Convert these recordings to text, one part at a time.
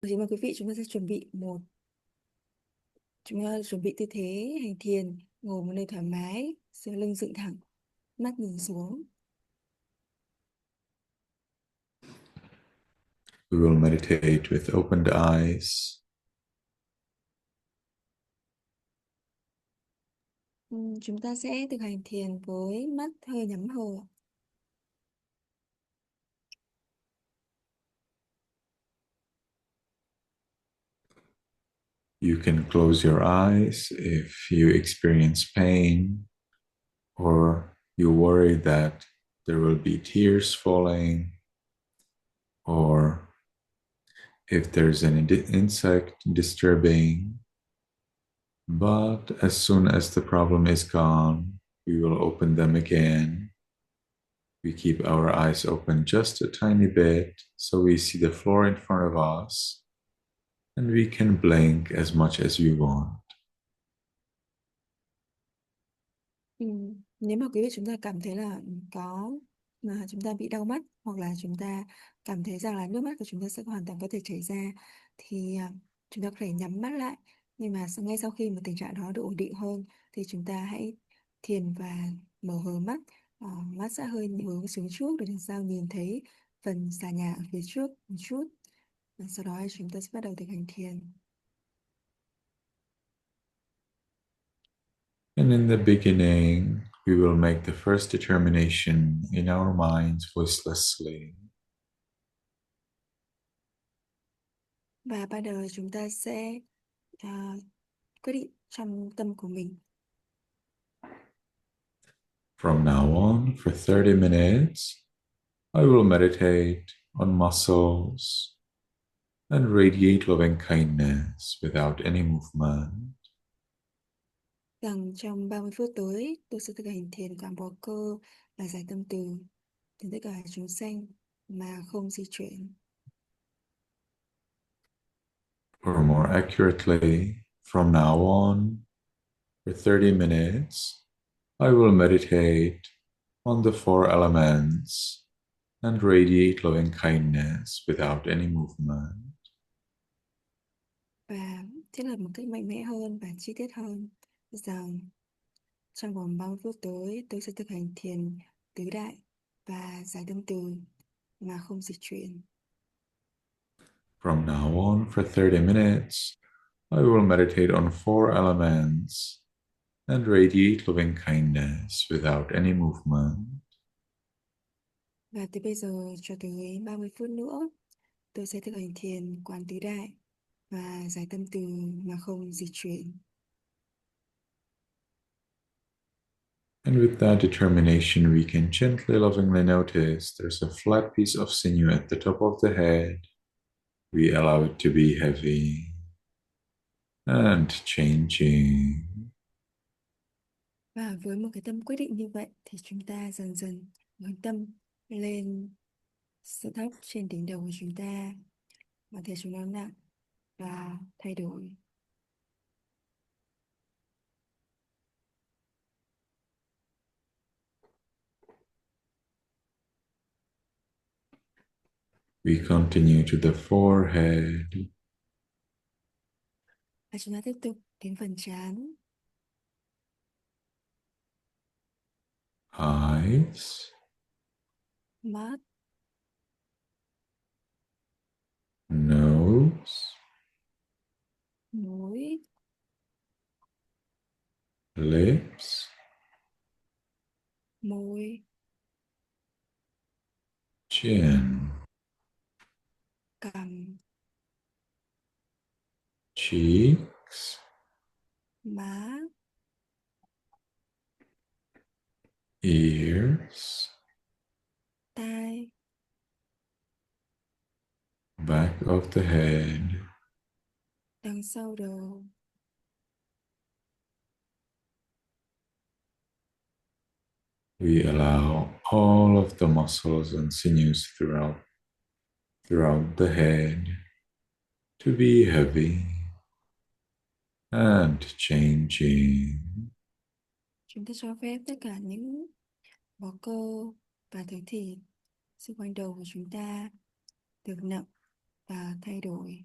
Thì mời quý vị chúng ta sẽ chúng ta chuẩn bị tư thế hành thiền, ngồi một nơi thoải mái, giơ lưng dựng thẳng, mắt nhìn xuống. We will meditate with opened eyes. Chúng ta sẽ thực hành thiền với mắt hơi nhắm hờ. You can close your eyes if you experience pain or you worry that there will be tears falling, or if there's an insect disturbing. But as soon as the problem is gone, we will open them again. We keep our eyes open just a tiny bit so we see the floor in front of us, and we can blink as much as we want. Nếu mà quý vị chúng ta cảm thấy là có mà chúng ta bị đau mắt, hoặc là chúng ta cảm thấy rằng là nước mắt của chúng ta sẽ hoàn toàn có thể chảy ra, thì chúng ta có thể nhắm mắt lại. Nhưng mà ngay sau khi mà tình trạng đó được ổn định hơn thì chúng ta hãy thiền và mở hờ mắt. Mắt sẽ hơi hướng xuống trước để làm sao nhìn thấy phần xà nhà ở phía trước một chút, và sau đó chúng ta sẽ bắt đầu thực hành thiền. And in the beginning, we will make the first determination in our minds voicelessly. Và ban đầu chúng ta sẽ quyết định trong tâm của mình. From now on, for 30 minutes, I will meditate on muscles and radiate loving kindness without any movement. Rằng trong 30 phút tới, tôi sẽ thực hành thiền quán bó cơ và giải tâm từ đến tất cả chúng sanh mà không di chuyển. Or more accurately, from now on, for 30 minutes, I will meditate on the four elements and radiate loving kindness without any movement. Và thiết lập một cách mạnh mẽ hơn và chi tiết hơn rằng trong vòng 30 phút tới, tôi sẽ thực hành thiền tứ đại và giải tâm từ mà không dịch chuyển. From now on, for 30 minutes, I will meditate on four elements and radiate loving kindness without any movement. Và từ bây giờ cho tới 30 phút nữa, tôi sẽ thực hành thiền quán tứ đại và giải tâm từ mà không dịch chuyển. And with that determination, we can gently, lovingly notice there's a flat piece of sinew at the top of the head. We allow it to be heavy and changing. Và với một cái tâm quyết định như vậy thì chúng ta dần dần hướng tâm lên sự thấp trên đỉnh đầu của chúng ta, và thể chúng nó nặng và thay đổi. We continue to the forehead, Và chúng ta tiếp tục đến phần trán, eyes, mắt, nose, mũi, lips, môi, chin, cằm, cheeks, má, ears, tai, back of the head. đằng sau đầu. We allow all of the muscles and sinews throughout the head to be heavy and changing. Chúng ta cho phép tất cả những bó cơ và thứ thịt xung quanh đầu của chúng ta được nặng và thay đổi.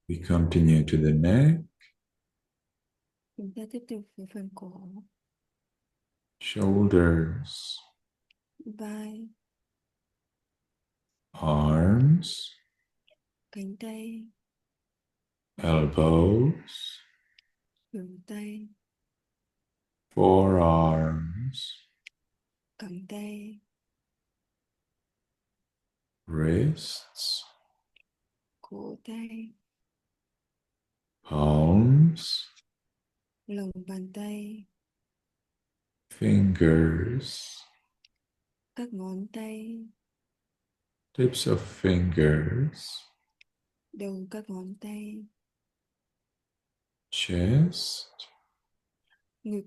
We continue to the neck, Chúng ta tiếp tục với phần cổ, shoulders, vai, arms, cánh tay, elbows, khuỷu tay, forearms, cẳng tay, wrists, cổ tay, palms, lòng bàn tay, fingers, các ngón tay, tips of fingers, đầu các ngón tay, chest, ngực,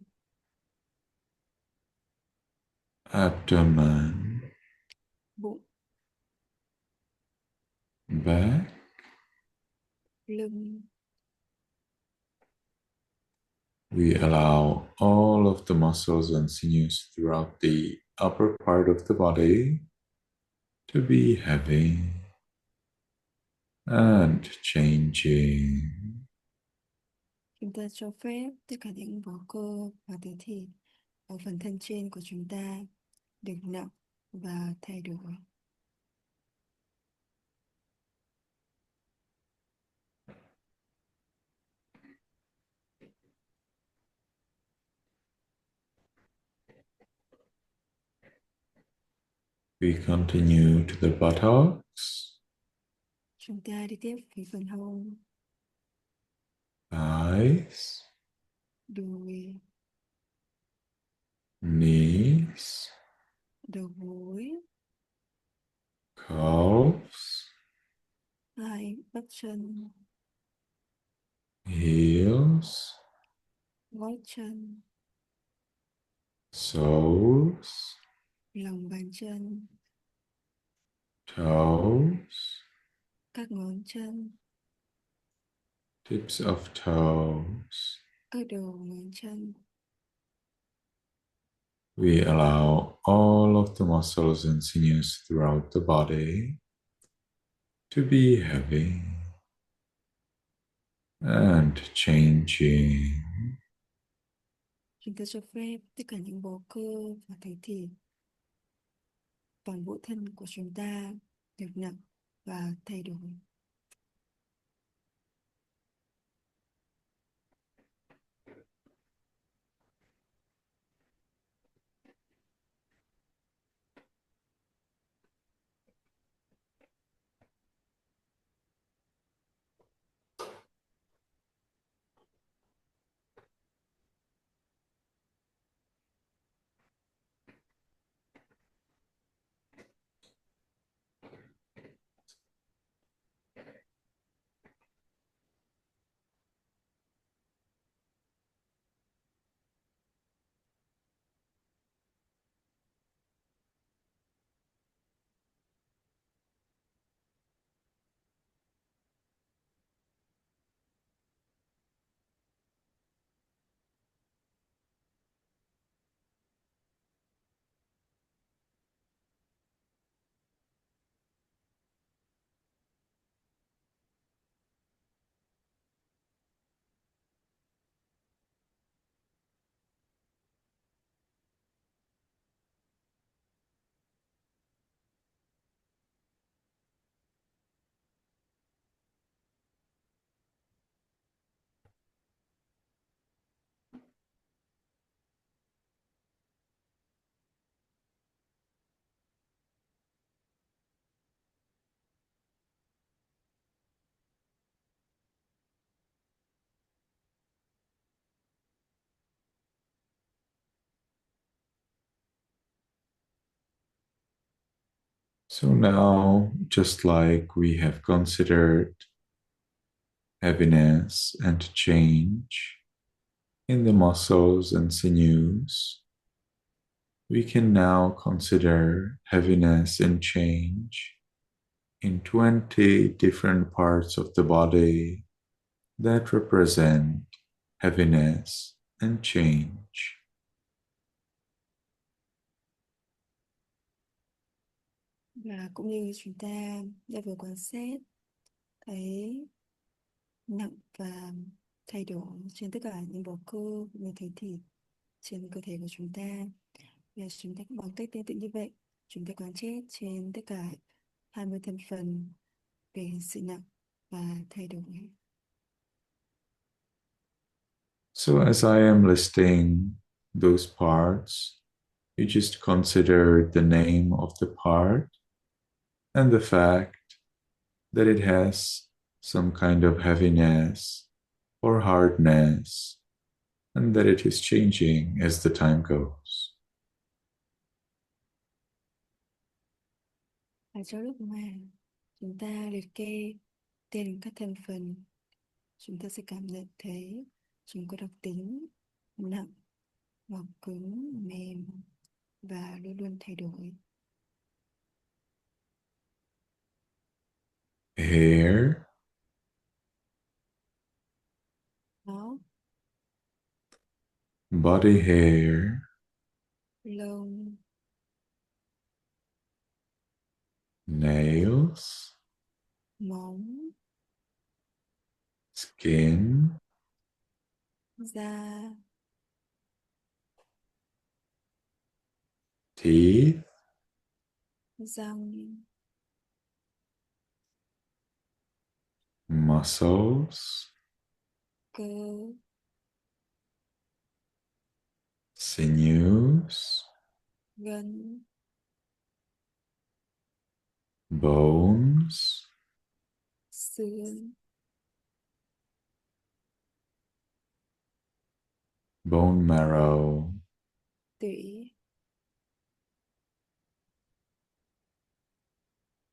abdomen, bụng, back, lưng. we allow all of the muscles and sinews throughout the upper part of the body to be heavy and changing. Chúng ta cho phép tất cả những bó cơ và tế thịt ở phần thân trên của chúng ta được nặng và thay đổi. We continue to the buttocks, Chúng ta đi tiếp với phần hông, thighs, đùi, knees, đầu gối, calves, hai bắp chân, heels, gót chân, soles, lòng bàn chân, toes, các ngón chân, tips of toes. các đầu ngón chân. We allow all of the muscles and sinews throughout the body to be heavy and changing. Chúng ta cho phép tất cả những bó cơ và tế thịt, toàn bộ thân của chúng ta được nặng và thay đổi. So now, just like we have considered heaviness and change in the muscles and sinews, we can now consider heaviness and change in 20 different parts of the body that represent heaviness and change. Và cũng như chúng ta đã vừa quan sát thấy nặng và thay đổi trên tất cả những bầu cơ, những thấy thịt trên cơ thể của chúng ta. Và chúng ta cũng bằng cách tương tự như vậy, chúng ta quán chiết trên tất cả 20 thành phần về sự nặng và thay đổi. So as I am listing those parts, you just consider the name of the part and the fact that it has some kind of heaviness or hardness, and that it is changing as the time goes. Và trong lúc mà chúng ta liệt kê tên các thành phần, chúng ta sẽ cảm nhận thấy chúng có đặc tính nặng hoặc cứng, mềm và luôn luôn thay đổi. Hair, Nó, body hair, lông, nails, móng, skin, da, teeth, răng, muscles, cơ, sinews, gân, bones, xương, bone marrow, tủy,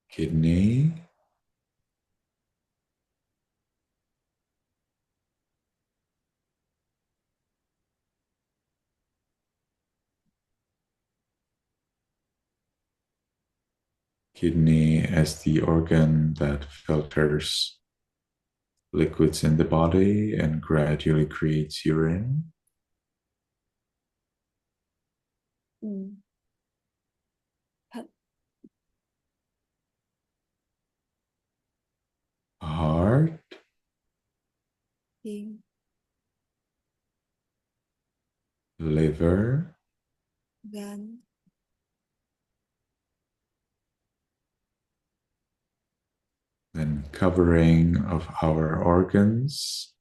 kidney, kidney as the organ that filters liquids in the body and gradually creates urine. ừ. Thận, Heart, tim, liver, gan, then covering of our organs,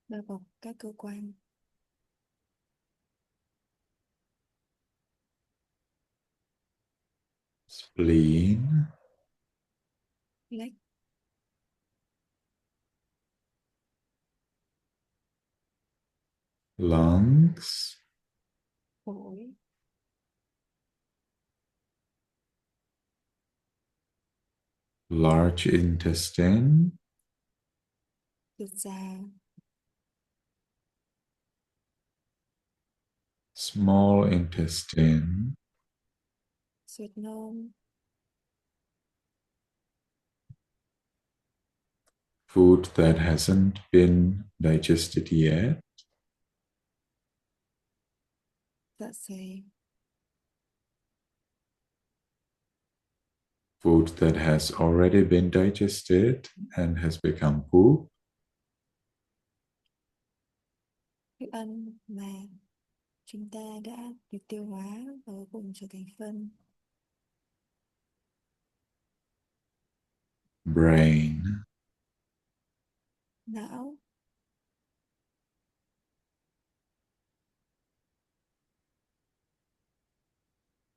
bao bọc các cơ quan, spleen, lách, lungs, phổi, large intestine, ruột già, small intestine, ruột non, food that hasn't been digested yet, dạ dày, food that has already been digested and has become poop, thức ăn mà chúng ta đã được tiêu hóa và cuối cùng trở thành phân, brain. não,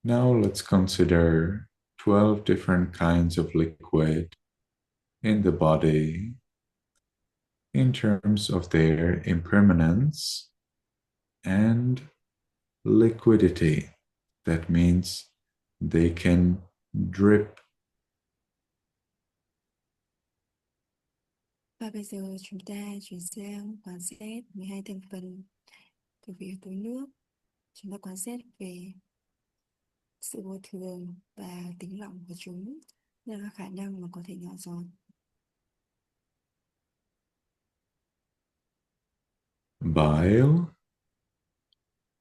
Now let's consider 12 different kinds of liquid in the body in terms of their impermanence and liquidity. That means they can drip. và bây giờ chúng ta chuyển sang quan sát 12 thành phần của việc túi nước. Chúng ta quan sát về sự vô thường và tính lỏng của chúng, là khả năng mà có thể nhỏ giọt. Bile,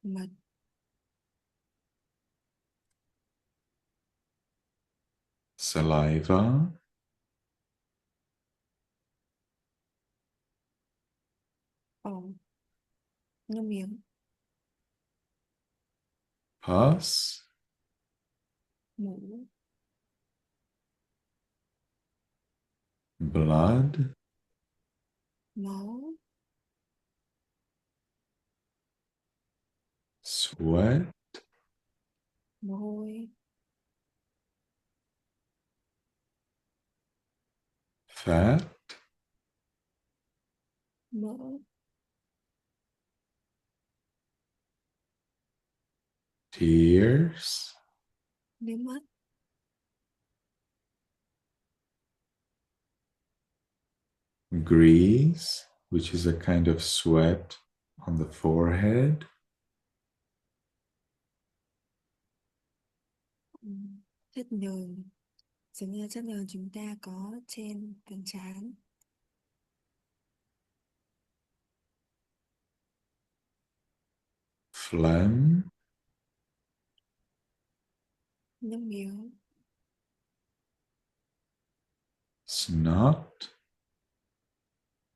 Mật, Saliva. Phồng, nước miếng. Pus. Mũ, Blood. máu. Sweat. Mồ hôi. Fat. Mỡ. Tears. Nước mắt. Grease, which is a kind of sweat on the forehead. Chất nhờn, giống như chất nhờn chúng ta có trên phần trán. Phlegm. Nước miếng. Snot.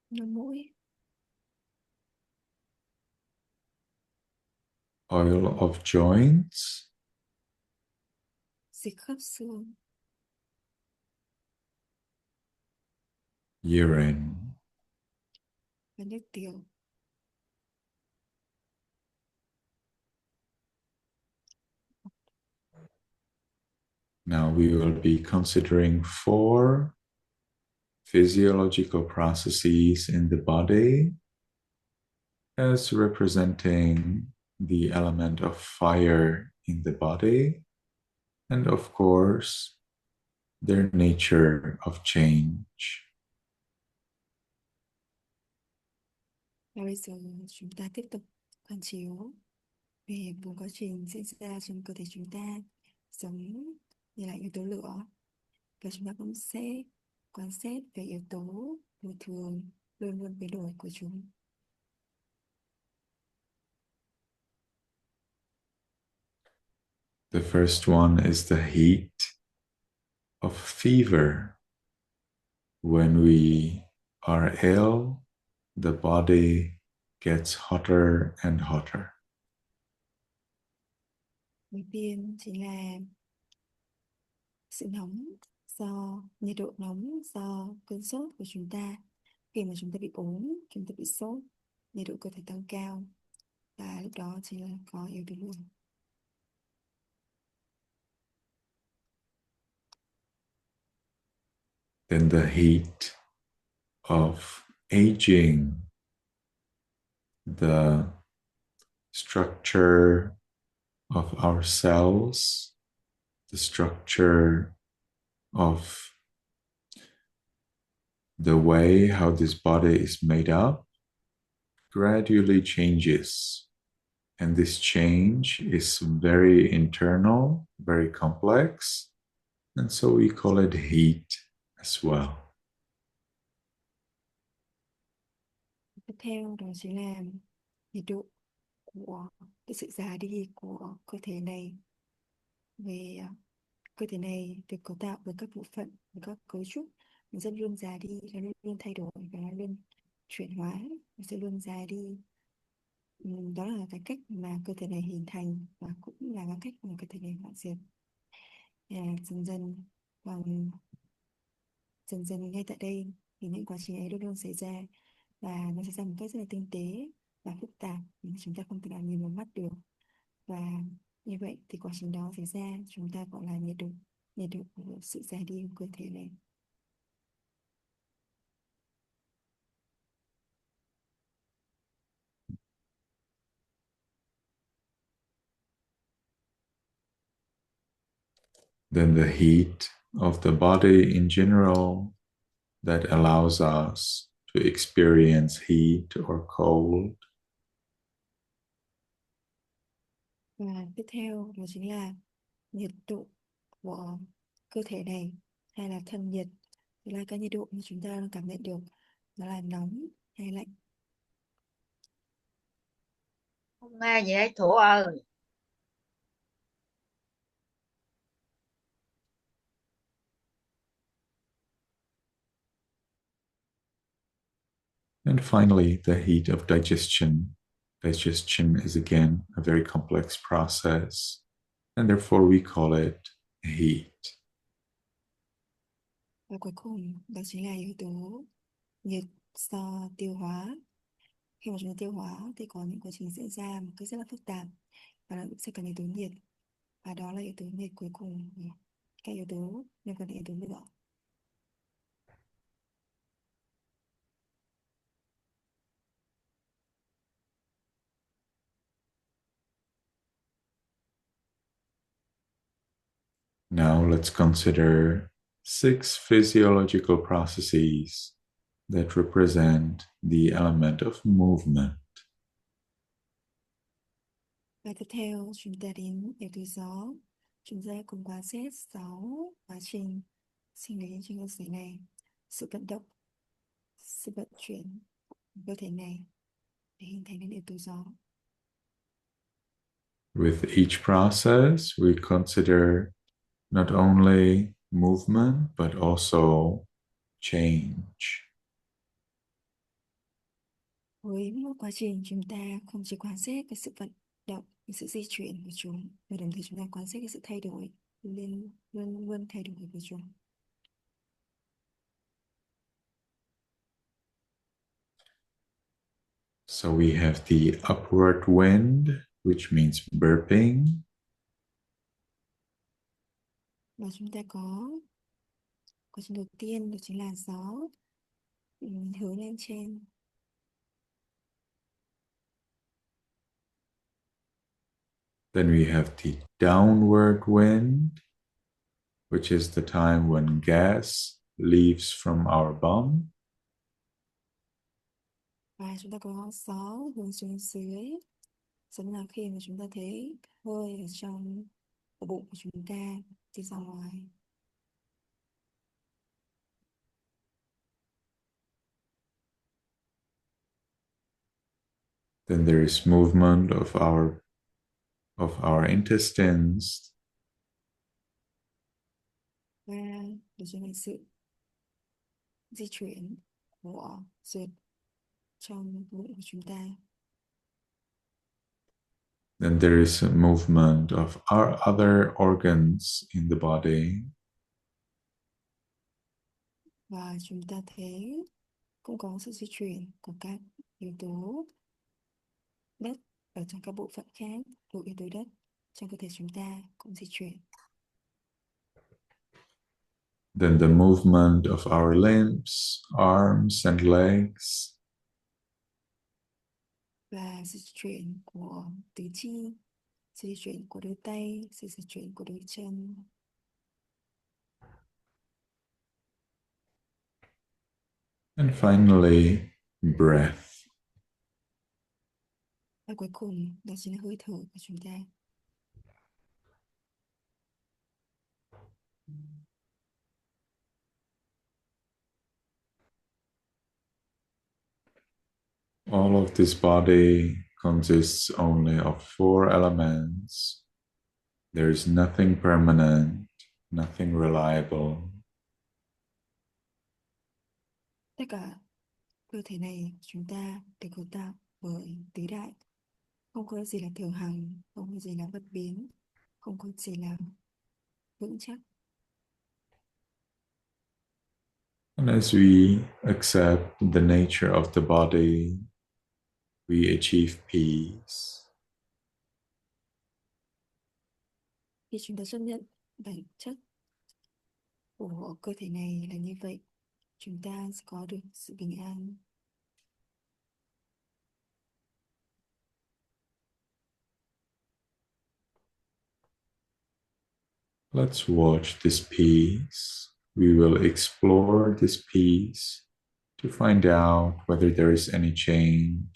Nước mũi. Oil of joints. Dịch khớp xương. Urine. Và nước tiểu. Now we will be considering 4 physiological processes in the body as representing the element of fire in the body, and of course, their nature of change. Và bây giờ chúng ta tiếp tục quan chiếu về bốn quá trình diễn ra trong cơ thể chúng ta, giống như là yếu tố lửa. Và chúng ta cũng sẽ quan sát về yếu tố môi thường luôn luôn biến đổi của chúng. The first one is the heat of fever. When we are ill, the body gets hotter and hotter. Đầu tiên chính là sự nóng do nhiệt độ nóng do cơn sốt của chúng ta. Khi mà chúng ta bị ốm, chúng ta bị sốt, nhiệt độ cơ thể tăng cao, và lúc đó chính là có yếu tố lửa. Then the heat of aging, the structure of our cells, the structure of the way how this body is made up gradually changes. And this change is very internal, very complex. And so we call it heat as well. Tiếp theo đó chính là nhiệt độ của cái sự già đi của cơ thể này. Về cơ thể này được cấu tạo bởi các bộ phận và các cấu trúc, nó sẽ luôn già đi, nó luôn luôn thay đổi và nó luôn chuyển hóa, nó sẽ luôn già đi. Đó là cái cách mà cơ thể này hình thành và cũng là cái cách mà cơ thể này hoại diệt. Dần dần bằng dần dần ngay tại đây thì những quá trình ấy luôn luôn xảy ra, và nó xảy ra một cách rất là tinh tế và phức tạp mà chúng ta không thể nào nhìn vào mắt được. Và như vậy thì quá trình đó xảy ra chúng ta gọi là nhiệt độ của sự già đi của cơ thể này. Then the heat of the body in general that allows us to experience heat or cold. Và tiếp theo đó chính là nhiệt độ của cơ thể này, hay là thân nhiệt, thì là cái nhiệt độ mà chúng ta cảm nhận được, đó là nóng hay lạnh. Không nghe gì hết Thủ ơi. And finally, the heat of digestion. Digestion is again a very complex process, and therefore we call it heat. Và cuối cùng đó chính là yếu tố nhiệt do tiêu hóa. Khi mà chúng ta tiêu hóa thì có những quá trình diễn ra một cách rất là phức tạp và nó sẽ cần yếu tố nhiệt, và đó là yếu tố nhiệt cuối cùng, các yếu tố liên quan đến yếu tố lửa. Now let's consider 6 physiological processes that represent the element of movement. Và tiếp theo chúng ta đến yếu tố gió. Chúng ta cùng quan sát 6 quá trình sinh lý trên cơ thể này, sự vận động, sự vận chuyển cơ thể này để hình thành nên yếu tố gió. With each process, we consider not only movement but also change. Với mỗi quá trình chúng ta không chỉ quan sát cái sự vận động, cái sự di chuyển của chúng, mà đồng thời chúng ta quan sát cái sự thay đổi, luôn thay đổi của chúng. So we have the upward wind, which means burping. Và chúng ta có quá trình đầu tiên đó chính là gió hướng lên trên. Then we have the downward wind, which is the time when gas leaves from our bum. Và chúng ta có gió hướng xuống dưới, giống là khi mà chúng ta thấy hơi ở trong ổ bụng của chúng ta đi ra ngoài. Then there is movement of our intestines. Và đó chính là sự di chuyển của ruột trong bụng của chúng ta. Then there is a movement of our other organs in the body. Và chúng ta thấy cũng có sự di chuyển của các yếu tố đất ở trong các bộ phận khác, của yếu tố đất trong cơ thể chúng ta cũng di chuyển. Then the movement of our limbs, arms and legs. Và sự di chuyển của tứ chi, sự di chuyển của đôi tay, sự di chuyển của đôi chân. And finally, breath. Và cuối cùng đó chính là hơi thở của chúng ta. All of this body consists only of 4 elements. There is nothing permanent, nothing reliable. Tất cả cơ thể này của chúng ta được cấu tạo bởi tứ đại. Không có gì là thường hằng, không có gì là bất biến, không có gì là vững chắc. And as we accept the nature of the body, we achieve peace. Khi chúng ta chấp nhận bản chất của cơ thể này là như vậy, chúng ta sẽ có được sự bình an. Let's watch this peace. We will explore this peace to find out whether there is any change.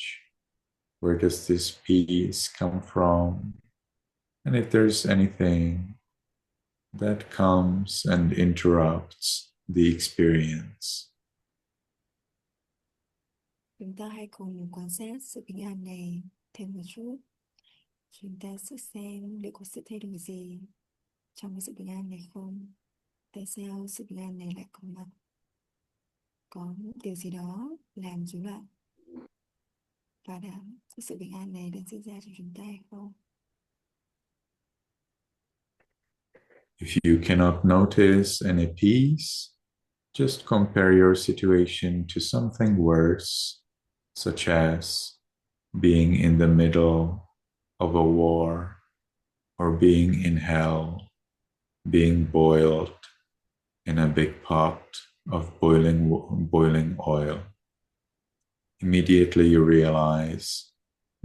Where does this peace come from? And if there's anything that comes and interrupts the experience. Chúng ta hãy cùng quan sát sự bình an này thêm một chút. Chúng ta sẽ xem liệu có sự thay đổi gì trong cái sự bình an này không? Tại sao sự bình an này lại có mặt? Có điều gì đó làm rối loạn bảo đảm cái sự bình an này đang diễn ra cho chúng ta hay không? If you cannot notice any peace, just compare your situation to something worse, such as being in the middle of a war, or being in hell, being boiled in a big pot of boiling oil. Immediately you realize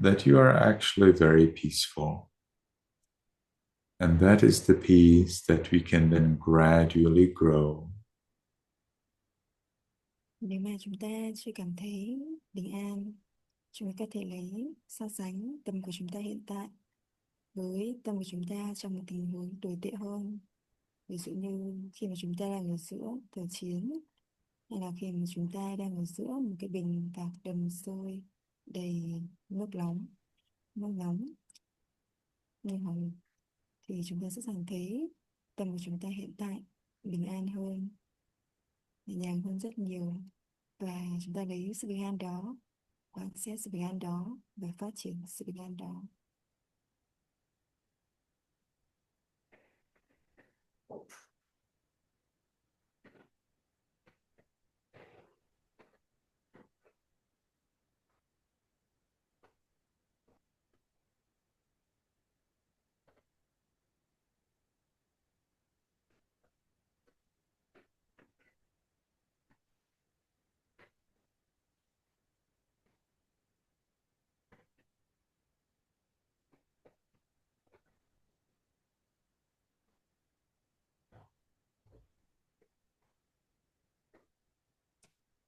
that you are actually very peaceful. And that is the peace that we can then gradually grow. Nếu mà chúng ta chưa cảm thấy bình an, chúng ta có thể lấy so sánh tâm của chúng ta hiện tại với tâm của chúng ta trong một tình huống tồi tệ hơn. Ví dụ như khi mà chúng ta đang ở giữa thời chiến, hay là khi mà chúng ta đang ở giữa một cái bình bạc đầm sôi đầy nước nóng như hồng, thì chúng ta sẽ dàng thấy tâm của chúng ta hiện tại bình an hơn, nhẹ nhàng hơn rất nhiều. Và chúng ta lấy sự bình an đó, quan sát sự bình an đó và phát triển sự bình an đó.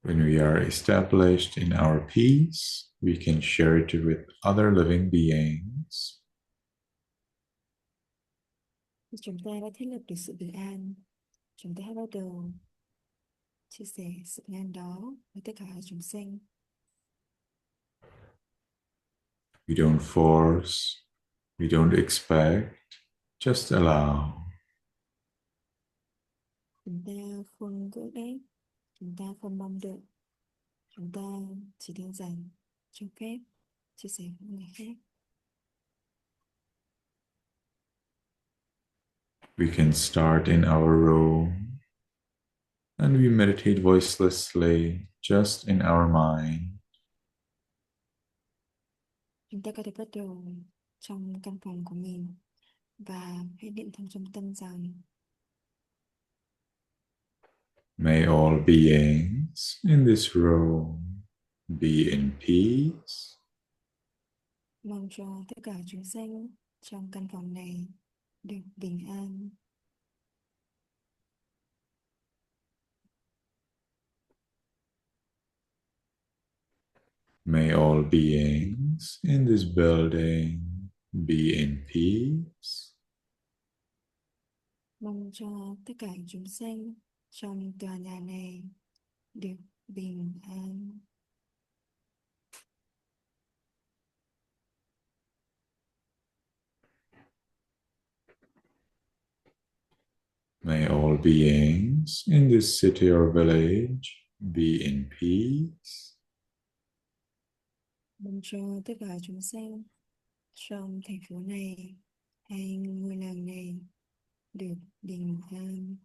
When we are established in our peace, we can share it with other living beings. Khi chúng ta đã thiết lập được sự bình an, chúng ta bắt đầu chia sẻ sự bình an đó với tất cả chúng sanh. We don't force, we don't expect, just allow. Chúng ta không cưỡng ép, chúng ta không mong đợi, chúng ta chỉ đơn giản cho phép chia sẻ với người khác. We can start in our room and we meditate voicelessly just in our mind. Chúng ta có thể bắt đầu trong căn phòng của mình và hãy niệm thầm trong tâm rằng May all beings in this room be in peace. mong cho tất cả chúng sanh trong căn phòng này được bình an. May all beings in this building be in peace. Mong cho tất cả chúng sanh trong tòa nhà này được bình an. May all beings in this city or village be in peace. Mong cho tất cả chúng sanh trong thành phố này hay ngôi làng này được bình an.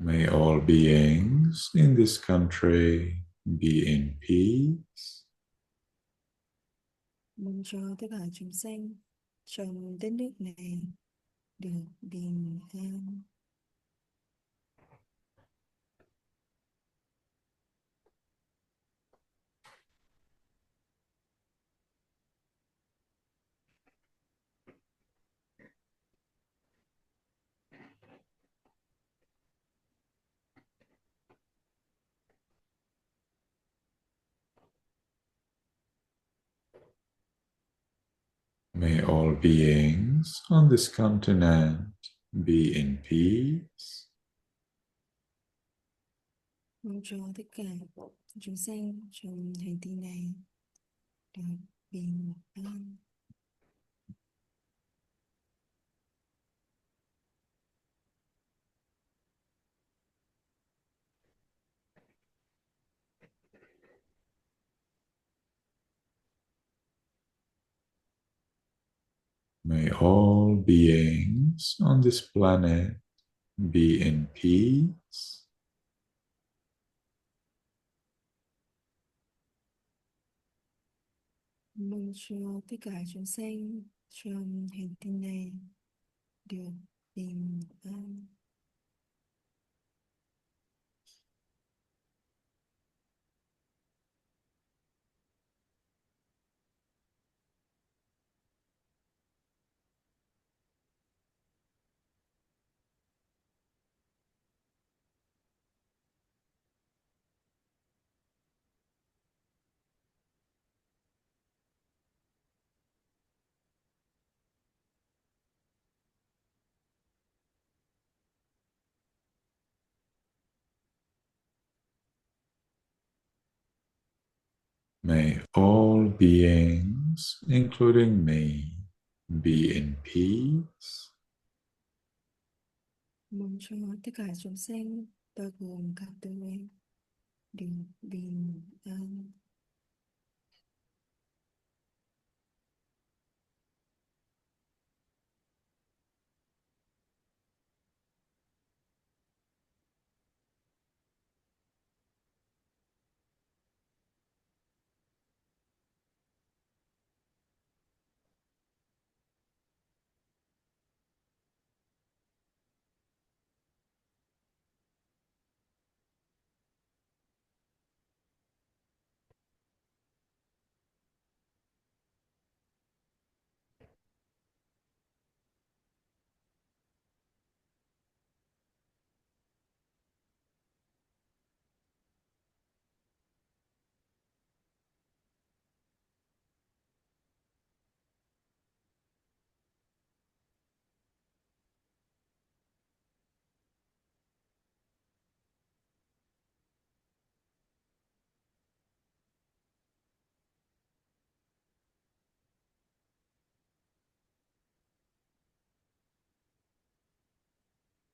May all beings in this country be in peace. Mong cho tất cả chúng sanh trong đất nước này được bình an. May all beings on this continent be in peace. Mong cho tất cả chúng sanh trong hành tinh này được bình an. May all beings on this planet be in peace. Mong cho tất cả chúng sanh trong hành tinh này được bình an. May all beings, including me, be in peace. Mong cho tất cả chúng sanh, bao gồm cả tôi, được bình an.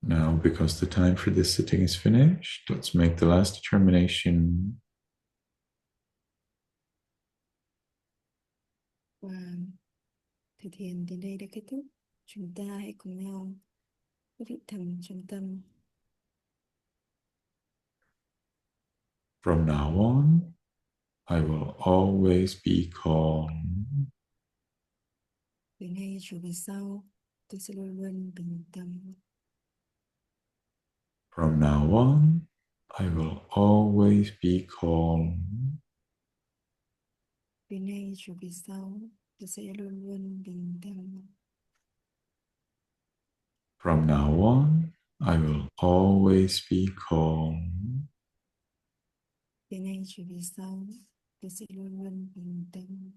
Now, because the time for this sitting is finished, let's make the last determination. Và thực thiền đến đây đã kết thúc. Chúng ta hãy cùng nhau quyết định thầm trong tâm. From now on, I will always be calm. Từ nay trở về sau, tôi sẽ luôn luôn bình tâm. From now on, I will always be calm. Từ nay trở về sau, tôi sẽ luôn luôn bình tâm. From now on, I will always be calm. Từ nay trở về sau, tôi sẽ luôn luôn bình tâm.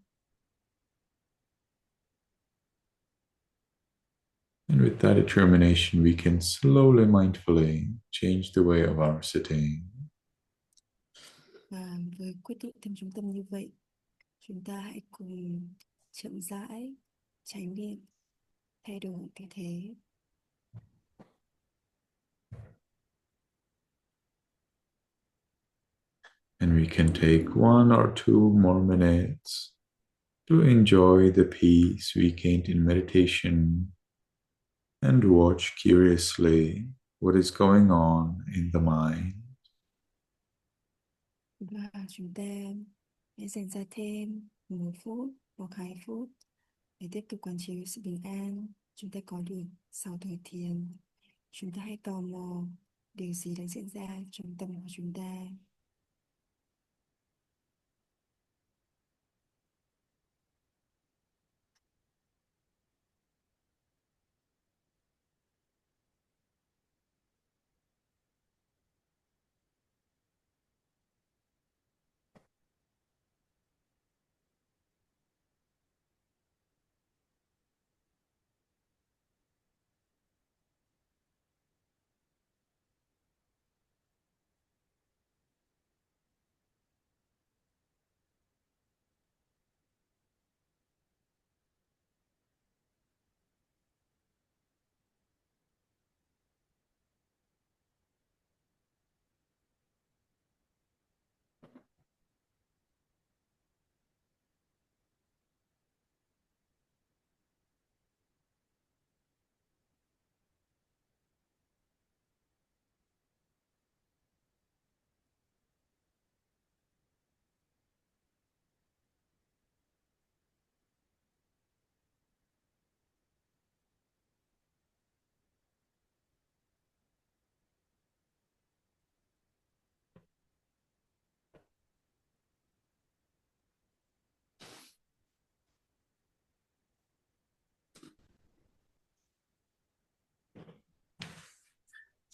And with that determination, we can slowly, mindfully change the way of our sitting. Và với quyết định thầm trung tâm như vậy, chúng ta hãy cùng chậm rãi, chánh niệm, thay đổi tư thế. And we can take 1 or 2 more minutes to enjoy the peace we gained in meditation and watch curiously what is going on in the mind. Và chúng ta hãy dành ra thêm 1 phút hoặc 2 phút để tiếp tục quán chiếu sự bình an chúng ta có được sau thời thiền. Chúng ta hãy tò mò điều gì đang diễn ra trong tâm của chúng ta.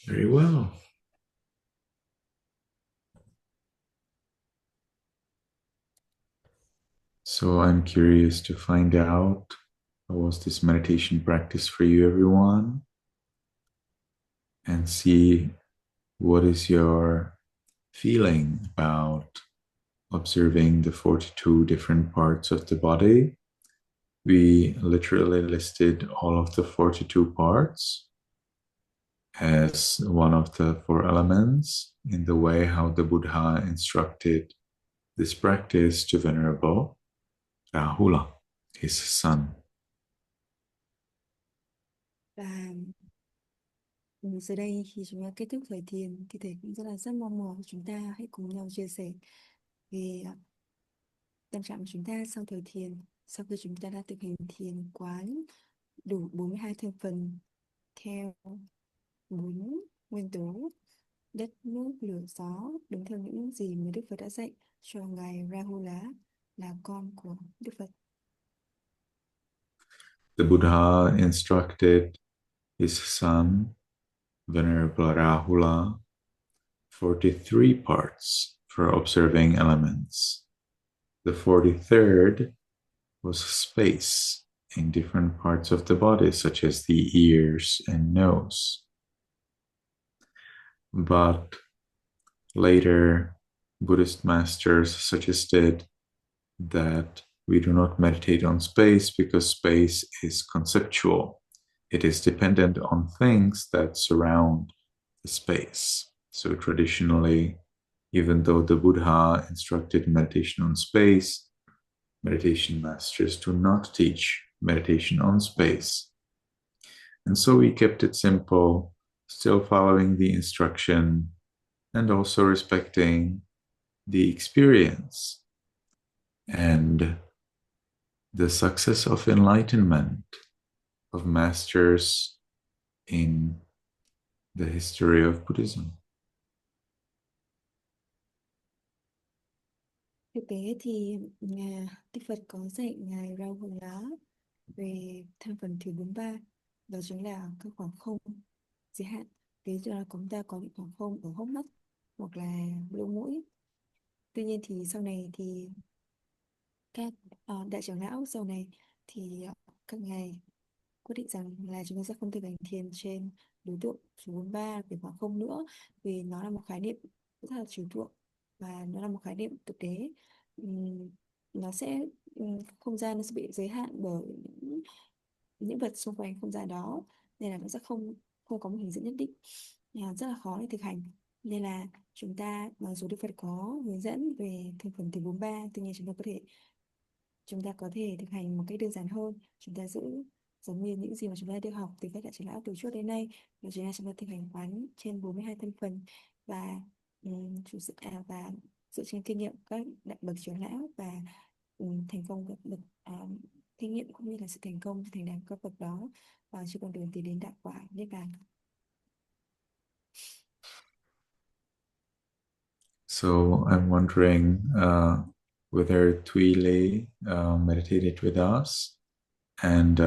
Very well. So I'm curious to find out, how was this meditation practice for you, everyone? And see what is your feeling about observing the 42 different parts of the body. We literally listed all of the 42 parts as one of the 4 elements in the way how the Buddha instructed this practice to Venerable Rahula, his son. Và giờ đây khi chúng ta kết thúc thời thiền thì thầy cũng rất mong mỏi chúng ta hãy cùng nhau chia sẻ về tâm trạng của chúng ta sau thời thiền, sau khi chúng ta đã thực hành thiền quán đủ 42 thành phần theo 4 nguyên tố đất, nước, lửa, gió, đúng theo những gì mà Đức Phật đã dạy cho ngài Rahula là con của Đức Phật. The Buddha instructed his son, Venerable Rahula, 43 parts for observing elements. The 43rd was space in different parts of the body, such as the ears and nose. But later, Buddhist masters suggested that we do not meditate on space because space is conceptual. It is dependent on things that surround the space. So traditionally, even though the Buddha instructed meditation on space, meditation masters do not teach meditation on space. And so we kept it simple, still following the instruction and also respecting the experience and the success of enlightenment of masters in the history of Buddhism. Thực tế thì Đức Phật có dạy ngài Rahula về thân phần thứ 43, đó chính là các khoảng không giới hạn. Ví dụ là chúng ta có những khoảng không ở hốc mắt hoặc là lỗ mũi. Tuy nhiên thì sau này thì các đại trưởng lão sau này thì các ngài quyết định rằng là chúng ta sẽ không thực hành thiền trên đối tượng số 43 về khoảng không nữa, vì nó là một khái niệm rất là trừu tượng và nó là một khái niệm thực tế. Nó sẽ không gian nó sẽ bị giới hạn bởi những vật xung quanh không gian đó, nên là nó sẽ không không có một hình dẫn nhất định, rất là khó để thực hành. Nên là chúng ta, mặc dù Đức Phật có hướng dẫn về thành phần thứ 43, tuy nhiên chúng ta có thể thực hành một cách đơn giản hơn. Chúng ta giữ giống như những gì mà chúng ta được học từ các đại trưởng lão từ trước đến nay, đó chính là chúng ta thực hành quán trên 42 thân phần và và dựa trên kinh nghiệm các đại bậc trưởng lão và thành công các bậc kinh nghiệm cũng như là sự thành công thành đạt các bậc đó và trên con đường tiến đến đạo quả niết bàn. So I'm wondering whether Thuy meditated with us, and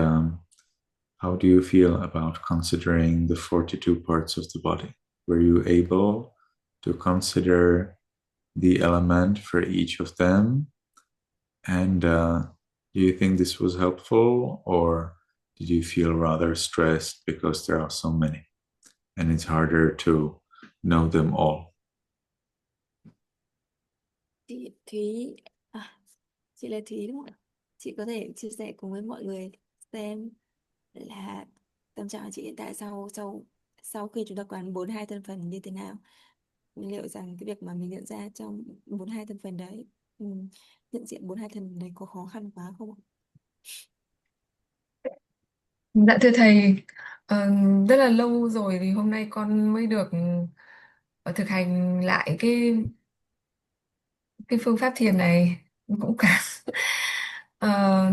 how do you feel about considering the 42 parts of the body? Were you able to consider the element for each of them? And do you think this was helpful, or did you feel rather stressed because there are so many and it's harder to know them all? Chị Thúy, chị là Thúy đúng không ạ? Chị có thể chia sẻ cùng với mọi người xem là tâm trạng của chị hiện tại sau sau sau khi chúng ta quán 42 thân phần như thế nào. Liệu rằng cái việc mà mình nhận ra trong 42 thân phần đấy, nhận diện 42 thân phần đấy có khó khăn quá không ạ? Dạ thưa thầy, rất là lâu rồi thì hôm nay con mới được thực hành lại cái phương pháp thiền này cũng cả. Ờ,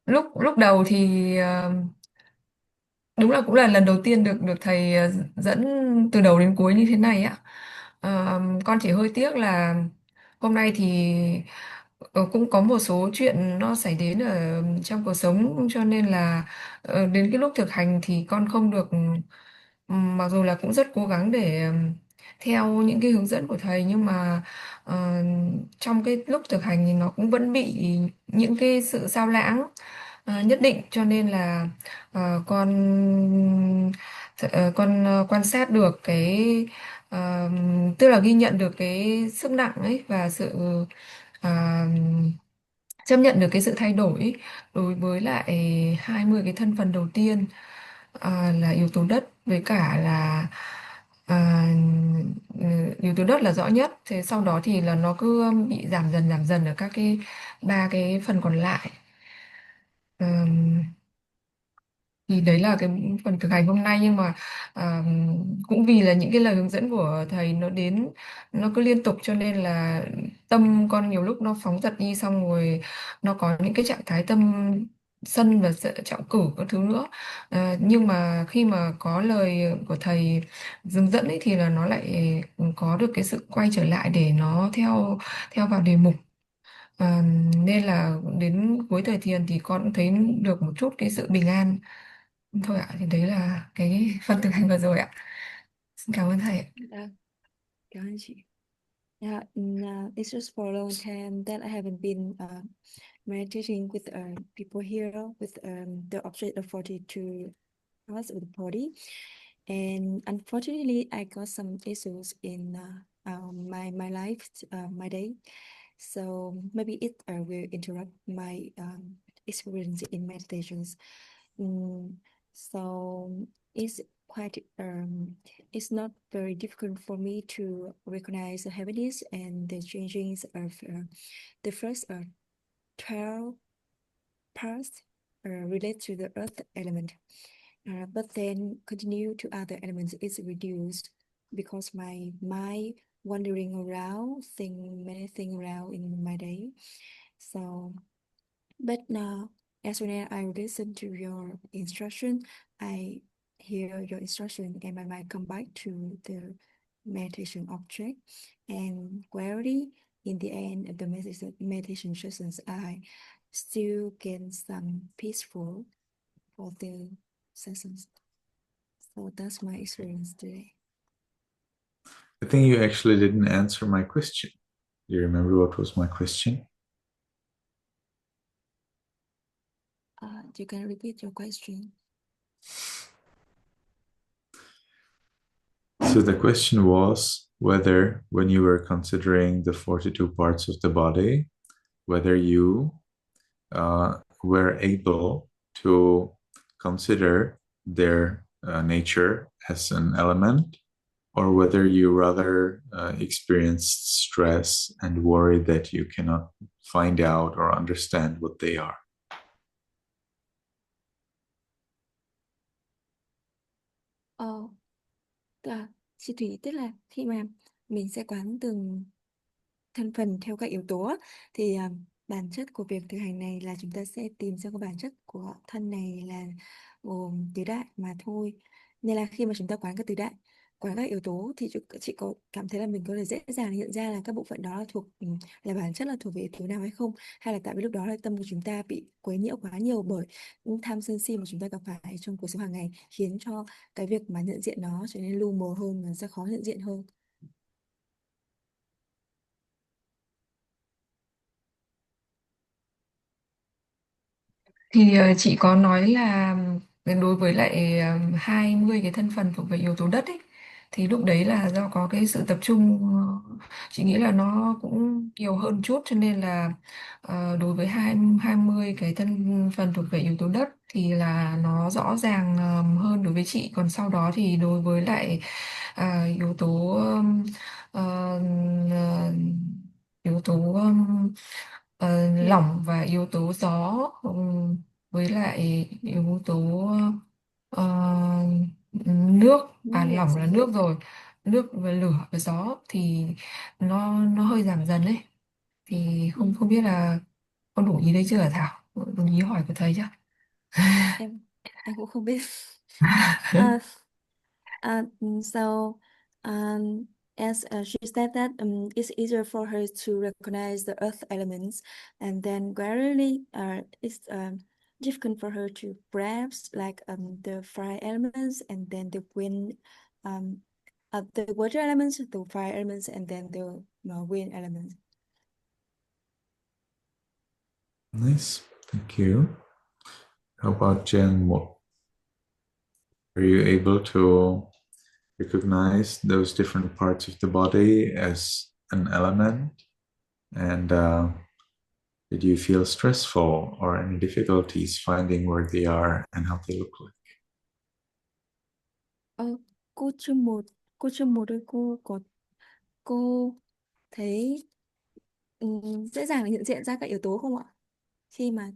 lúc lúc đầu thì đúng là cũng là lần đầu tiên được được thầy dẫn từ đầu đến cuối như thế này ạ. Con chỉ hơi tiếc là hôm nay thì cũng có một số chuyện nó xảy đến ở trong cuộc sống, cho nên là đến cái lúc thực hành thì con không được mặc dù là cũng rất cố gắng để theo những cái hướng dẫn của thầy, nhưng mà ờ, trong cái lúc thực hành thì nó cũng vẫn bị những cái sự sao lãng nhất định, cho nên là con quan sát được cái ờ, tức là ghi nhận được cái sức nặng ấy, và sự ờ, chấp nhận được cái sự thay đổi ấy, đối với lại 20 cái thân phần đầu tiên, là yếu tố đất, với cả là à, ừ, yếu tố đất là rõ nhất. Thế sau đó thì là nó cứ bị giảm dần ở các cái ba cái phần còn lại. Thì đấy là cái phần thực hành hôm nay, nhưng mà à, cũng vì là những cái lời hướng dẫn của thầy nó đến, nó cứ liên tục, cho nên là tâm con nhiều lúc nó phóng dật đi, xong rồi nó có những cái trạng thái tâm sân và trọng cử các thứ nữa. Nhưng mà khi mà có lời của thầy hướng dẫn ấy, thì là nó lại có được cái sự quay trở lại để nó theo theo vào đề mục. Nên là đến cuối thời thiền thì con cũng thấy được một chút cái sự bình an thôi ạ. Thì đấy là cái phần thực hành vừa rồi ạ. Xin cảm ơn thầy ạ. Dạ, cảm ơn chị. Yeah, it's just for a long time that I haven't been meditating with people here with the object of 42 parts of the body. And unfortunately, I got some issues in my life, my day. So maybe it will interrupt my experience in meditations. Mm, so it's quite it's not very difficult for me to recognize the heaviness and the changings of the first 12 parts relate to the earth element. But then continue to other elements is reduced because my mind wandering around, think many things around in my day. So, but now, as soon as I listen to your instruction, I hear your instruction and my mind come back to the meditation object. And gradually, in the end of the meditation sessions, I still get some peaceful for the sessions. So that's my experience today. I think you actually didn't answer my question. Do you remember what was my question? You can repeat your question. So the question was whether, when you were considering the 42 parts of the body, whether you were able to consider their nature as an element, or whether you rather experienced stress and worry that you cannot find out or understand what they are. Chị Thủy, tức là khi mà mình sẽ quán từng thân phần theo các yếu tố á, thì bản chất của việc thực hành này là chúng ta sẽ tìm ra cái bản chất của thân này là gồm tứ đại mà thôi. Nên là khi mà chúng ta quán các tứ đại, quán các yếu tố, thì chị có cảm thấy là mình có thể dễ dàng nhận ra là các bộ phận đó là thuộc là bản chất là thuộc về yếu tố nào hay không, hay là tại vì lúc đó là tâm của chúng ta bị quấy nhiễu quá nhiều bởi những tham sân si mà chúng ta gặp phải trong cuộc sống hàng ngày, khiến cho cái việc mà nhận diện nó trở nên lu mờ hơn và sẽ khó nhận diện hơn. Thì chị có nói là đối với lại 20 cái thân phần thuộc về yếu tố đất ấy, thì lúc đấy là do có cái sự tập trung, chị nghĩ là nó cũng nhiều hơn chút, cho nên là đối với 20 cái thân phần thuộc về yếu tố đất thì là nó rõ ràng hơn đối với chị. Còn sau đó thì đối với lại yếu tố ờ, ờ, yếu tố Thì lỏng và yếu tố gió, với lại yếu tố ờ, nước, nước và lỏng là gió. nước rồi, nước và lửa và gió thì nó hơi giảm dần đấy. Thì Ừ. không không biết là con đủ ý đấy chưa hả Thảo, đủ ý hỏi của thầy chưa? em cũng không biết. uh, so as she said that it's easier for her to recognize the earth elements, and then gradually it's difficult for her to grasp, like the fire elements and then the wind, the water elements, the fire elements, and then the wind elements. Nice, thank you. How about Jen? Are you able to recognize those different parts of the body as an element? And did you feel stressful or any difficulties finding where they are and how they look like? Cô chương một ơi, cô thấy dễ dàng nhận diện ra các yếu tố không ạ? Khi mà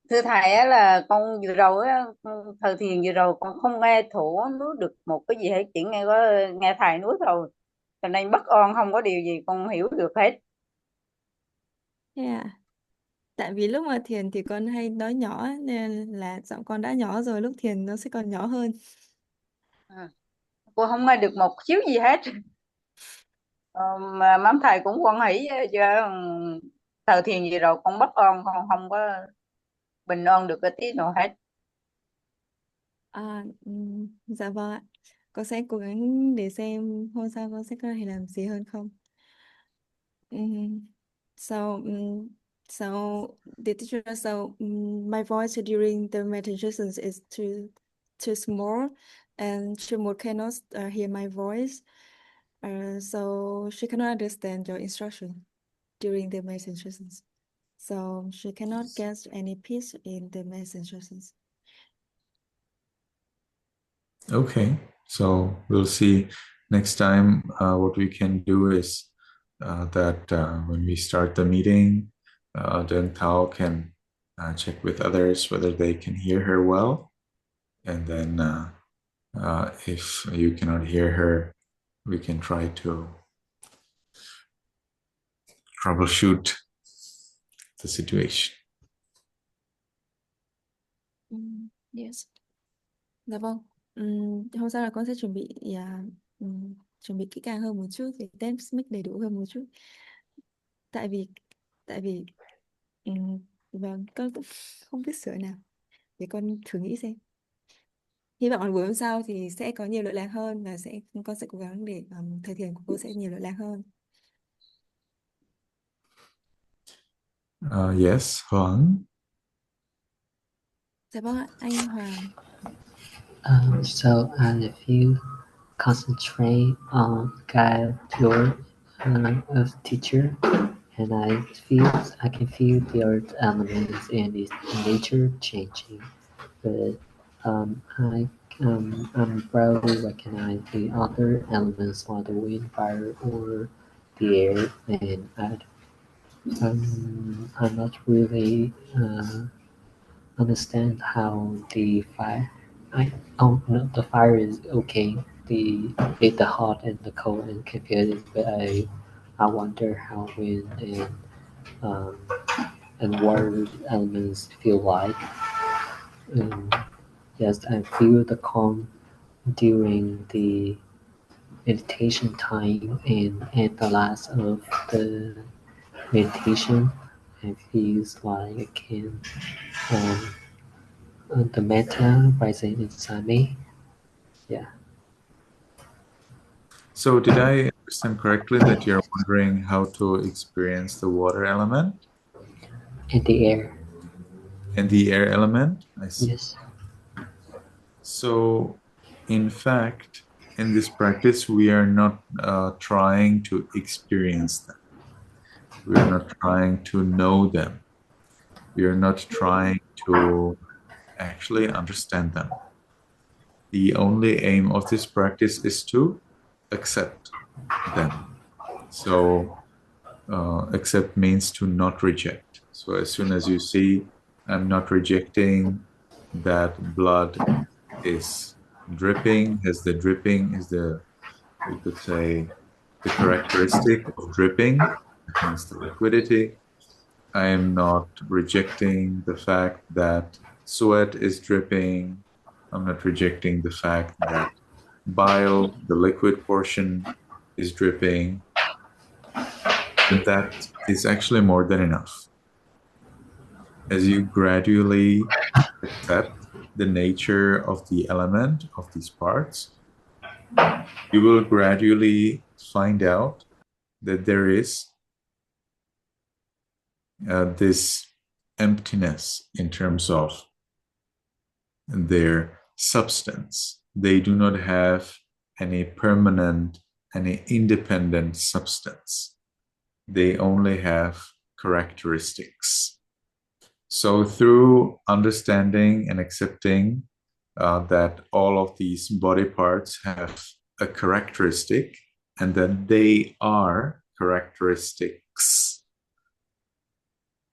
thưa thầy á, là con vừa rồi á, thời thiền vừa rồi con không nghe thủ nói được một cái gì hết, chỉ nghe thầy nói thôi, cho nên bất an, không có điều gì con hiểu được hết. tại vì lúc mà thiền thì con hay nói nhỏ nên là giọng con đã nhỏ rồi, lúc thiền nó sẽ còn nhỏ hơn. Cô không nghe được một xíu gì hết. Mà mắm thầy cũng quan hỷ cho thời thiền vừa rồi con bất an, con không có bình an được cái tí nào hết. Dạ vâng ạ. Con sẽ cố gắng để xem hôm sau con sẽ có thể làm gì hơn không. So the teacher, my voice during the meditation is too small, and Shimo cannot hear my voice, so she cannot understand your instruction during the meditations. So she cannot get any peace in the meditations. Okay, so we'll see next time. What we can do is that when we start the meeting, then Tao can check with others whether they can hear her well. And then if you cannot hear her, we can try to troubleshoot the situation. Yes. Dạ vâng. Hôm sau là con sẽ chuẩn bị kỹ càng hơn một chút để test mic đầy đủ hơn một chút. Tại vì vâng, con cũng không biết sửa nào. Để con thử nghĩ xem. Hy vọng là buổi hôm sau thì sẽ có nhiều lợi lạc hơn, và con sẽ cố gắng để thời thiền của cô sẽ nhiều lợi lạc hơn. Yes, Hoàng. Dạ vâng ạ, anh Hoàng. So if you concentrate on guide your teacher, and I can feel the earth elements and its nature changing, but I'm barely recognize the other elements like the wind, fire, or the air, and I'm not really understand how the fire. No, the fire is okay. The hot and the cold and confusing, but I wonder how wind and water elements feel like. Yes, I feel the calm during the meditation time, and at the last of the meditation, it feels like I can the metta rising inside me. Yeah. So did I understand correctly that you're wondering how to experience the water element? And the air. And the air element? I see. Yes. So, in fact, in this practice, we are not trying to experience them. We are not trying to know them. We are not trying to actually understand them. The only aim of this practice is to accept them. So, accept means to not reject. So, as soon as you see, I'm not rejecting that blood is dripping, as the dripping is we could say, the characteristic of dripping, that means the liquidity. I am not rejecting the fact that sweat is dripping. I'm not rejecting the fact that bile, the liquid portion, is dripping. but that is actually more than enough. As you gradually accept the nature of the element of these parts, you will gradually find out that there is this emptiness in terms of their substance. They do not have any permanent, any independent substance. They only have characteristics. So through understanding and accepting that all of these body parts have a characteristic and that they are characteristics,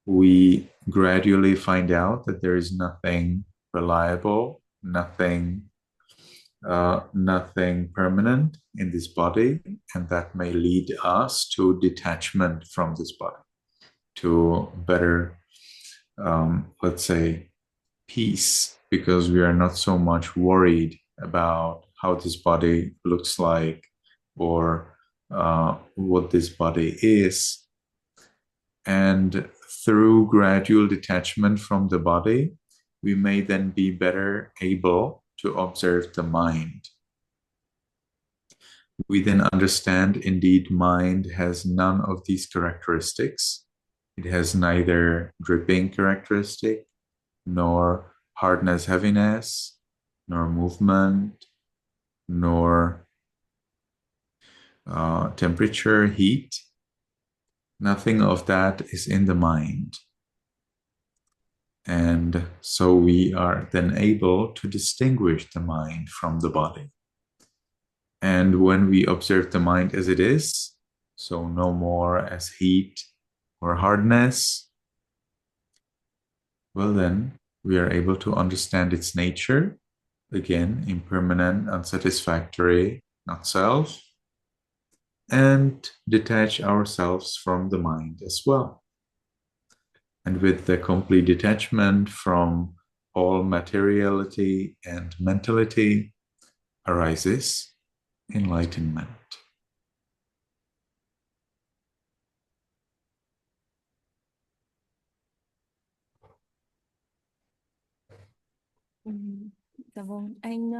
we gradually find out that there is nothing reliable, nothing permanent in this body, and that may lead us to detachment from this body, to better, let's say, peace, because we are not so much worried about how this body looks like or what this body is. And through gradual detachment from the body, we may then be better able to observe the mind. We then understand, indeed, mind has none of these characteristics. It has neither dripping characteristic, nor hardness, heaviness, nor movement, nor temperature, heat. Nothing of that is in the mind. And so we are then able to distinguish the mind from the body. And when we observe the mind as it is, so no more as heat or hardness, well then we are able to understand its nature, again, impermanent, unsatisfactory, not self, and detach ourselves from the mind as well. And with the complete detachment from all materiality and mentality arises enlightenment. Dạ vâng, anh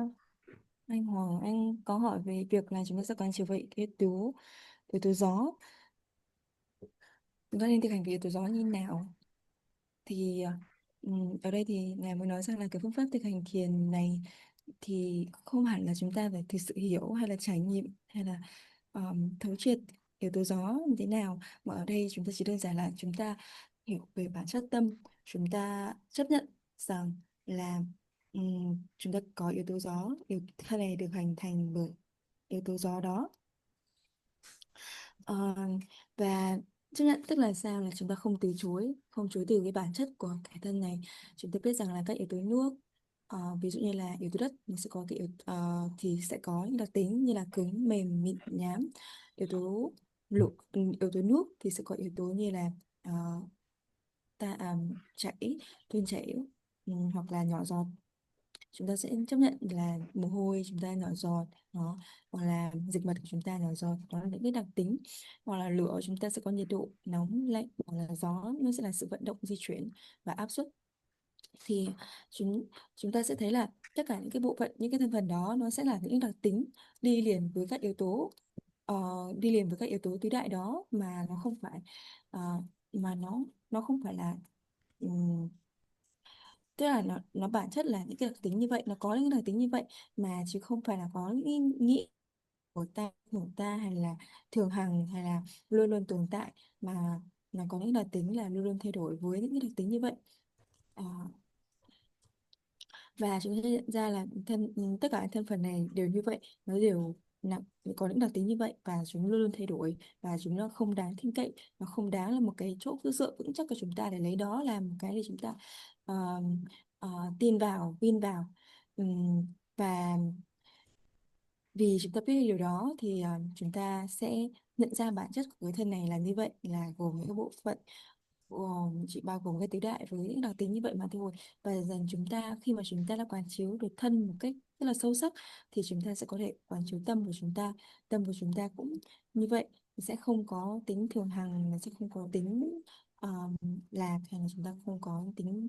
Hoàng, anh có hỏi về việc là chúng ta sẽ quán chiếu về yếu tố gió. Chúng ta nên thực hành về yếu tố gió như nào? Thì ở đây thì ngài mới nói rằng là cái phương pháp thực hành thiền này thì không hẳn là chúng ta phải thực sự hiểu hay là trải nghiệm hay là thấu triệt yếu tố gió như thế nào, mà ở đây chúng ta chỉ đơn giản là chúng ta hiểu về bản chất tâm, chúng ta chấp nhận rằng là chúng ta có yếu tố gió, thân này được hình thành bởi yếu tố gió đó. Và chấp nhận tức là sao, là chúng ta không không chối từ cái bản chất của cái thân này. Chúng ta biết rằng là các yếu tố nước, ví dụ như là yếu tố đất thì sẽ có thì sẽ có những đặc tính như là cứng, mềm, mịn, nhám. Yếu tố yếu tố nước thì sẽ có yếu tố như là chảy, tuôn chảy, hoặc là nhỏ giọt. Chúng ta sẽ chấp nhận là mồ hôi chúng ta nhỏ giọt đó, hoặc là dịch mật của chúng ta nhỏ giọt, đó là những cái đặc tính. Hoặc là lửa, chúng ta sẽ có nhiệt độ nóng lạnh, hoặc là gió nó sẽ là sự vận động, di chuyển và áp suất. Thì chúng ta sẽ thấy là tất cả những cái bộ phận, những cái thành phần đó nó sẽ là những đặc tính đi liền với các yếu tố tứ đại đó, mà nó không phải nó không phải là tức là nó bản chất là những cái đặc tính như vậy, nó có những đặc tính như vậy, mà chứ không phải là có những nghĩ của ta hay là thường hằng hay là luôn luôn tồn tại, mà nó có những đặc tính là luôn luôn thay đổi với những cái đặc tính như vậy. À, và chúng ta nhận ra là tất cả thân phần này đều như vậy, nó đều có những đặc tính như vậy, và chúng luôn luôn thay đổi, và chúng nó không đáng tin cậy, nó không đáng là một cái chỗ cứ dựa vững chắc của chúng ta để lấy đó làm một cái để chúng ta tin vào, vin vào. Và vì chúng ta biết điều đó thì chúng ta sẽ nhận ra bản chất của cái thân này là như vậy, là gồm những cái bộ phận, chỉ bao gồm cái tứ đại với những đặc tính như vậy mà thôi. Và dần khi mà chúng ta đã quán chiếu được thân một cách rất là sâu sắc, thì chúng ta sẽ có thể quán chiếu tâm của chúng ta. Tâm của chúng ta cũng như vậy, sẽ không có tính thường hằng, nó sẽ không có tính lạc, hay là chúng ta không có tính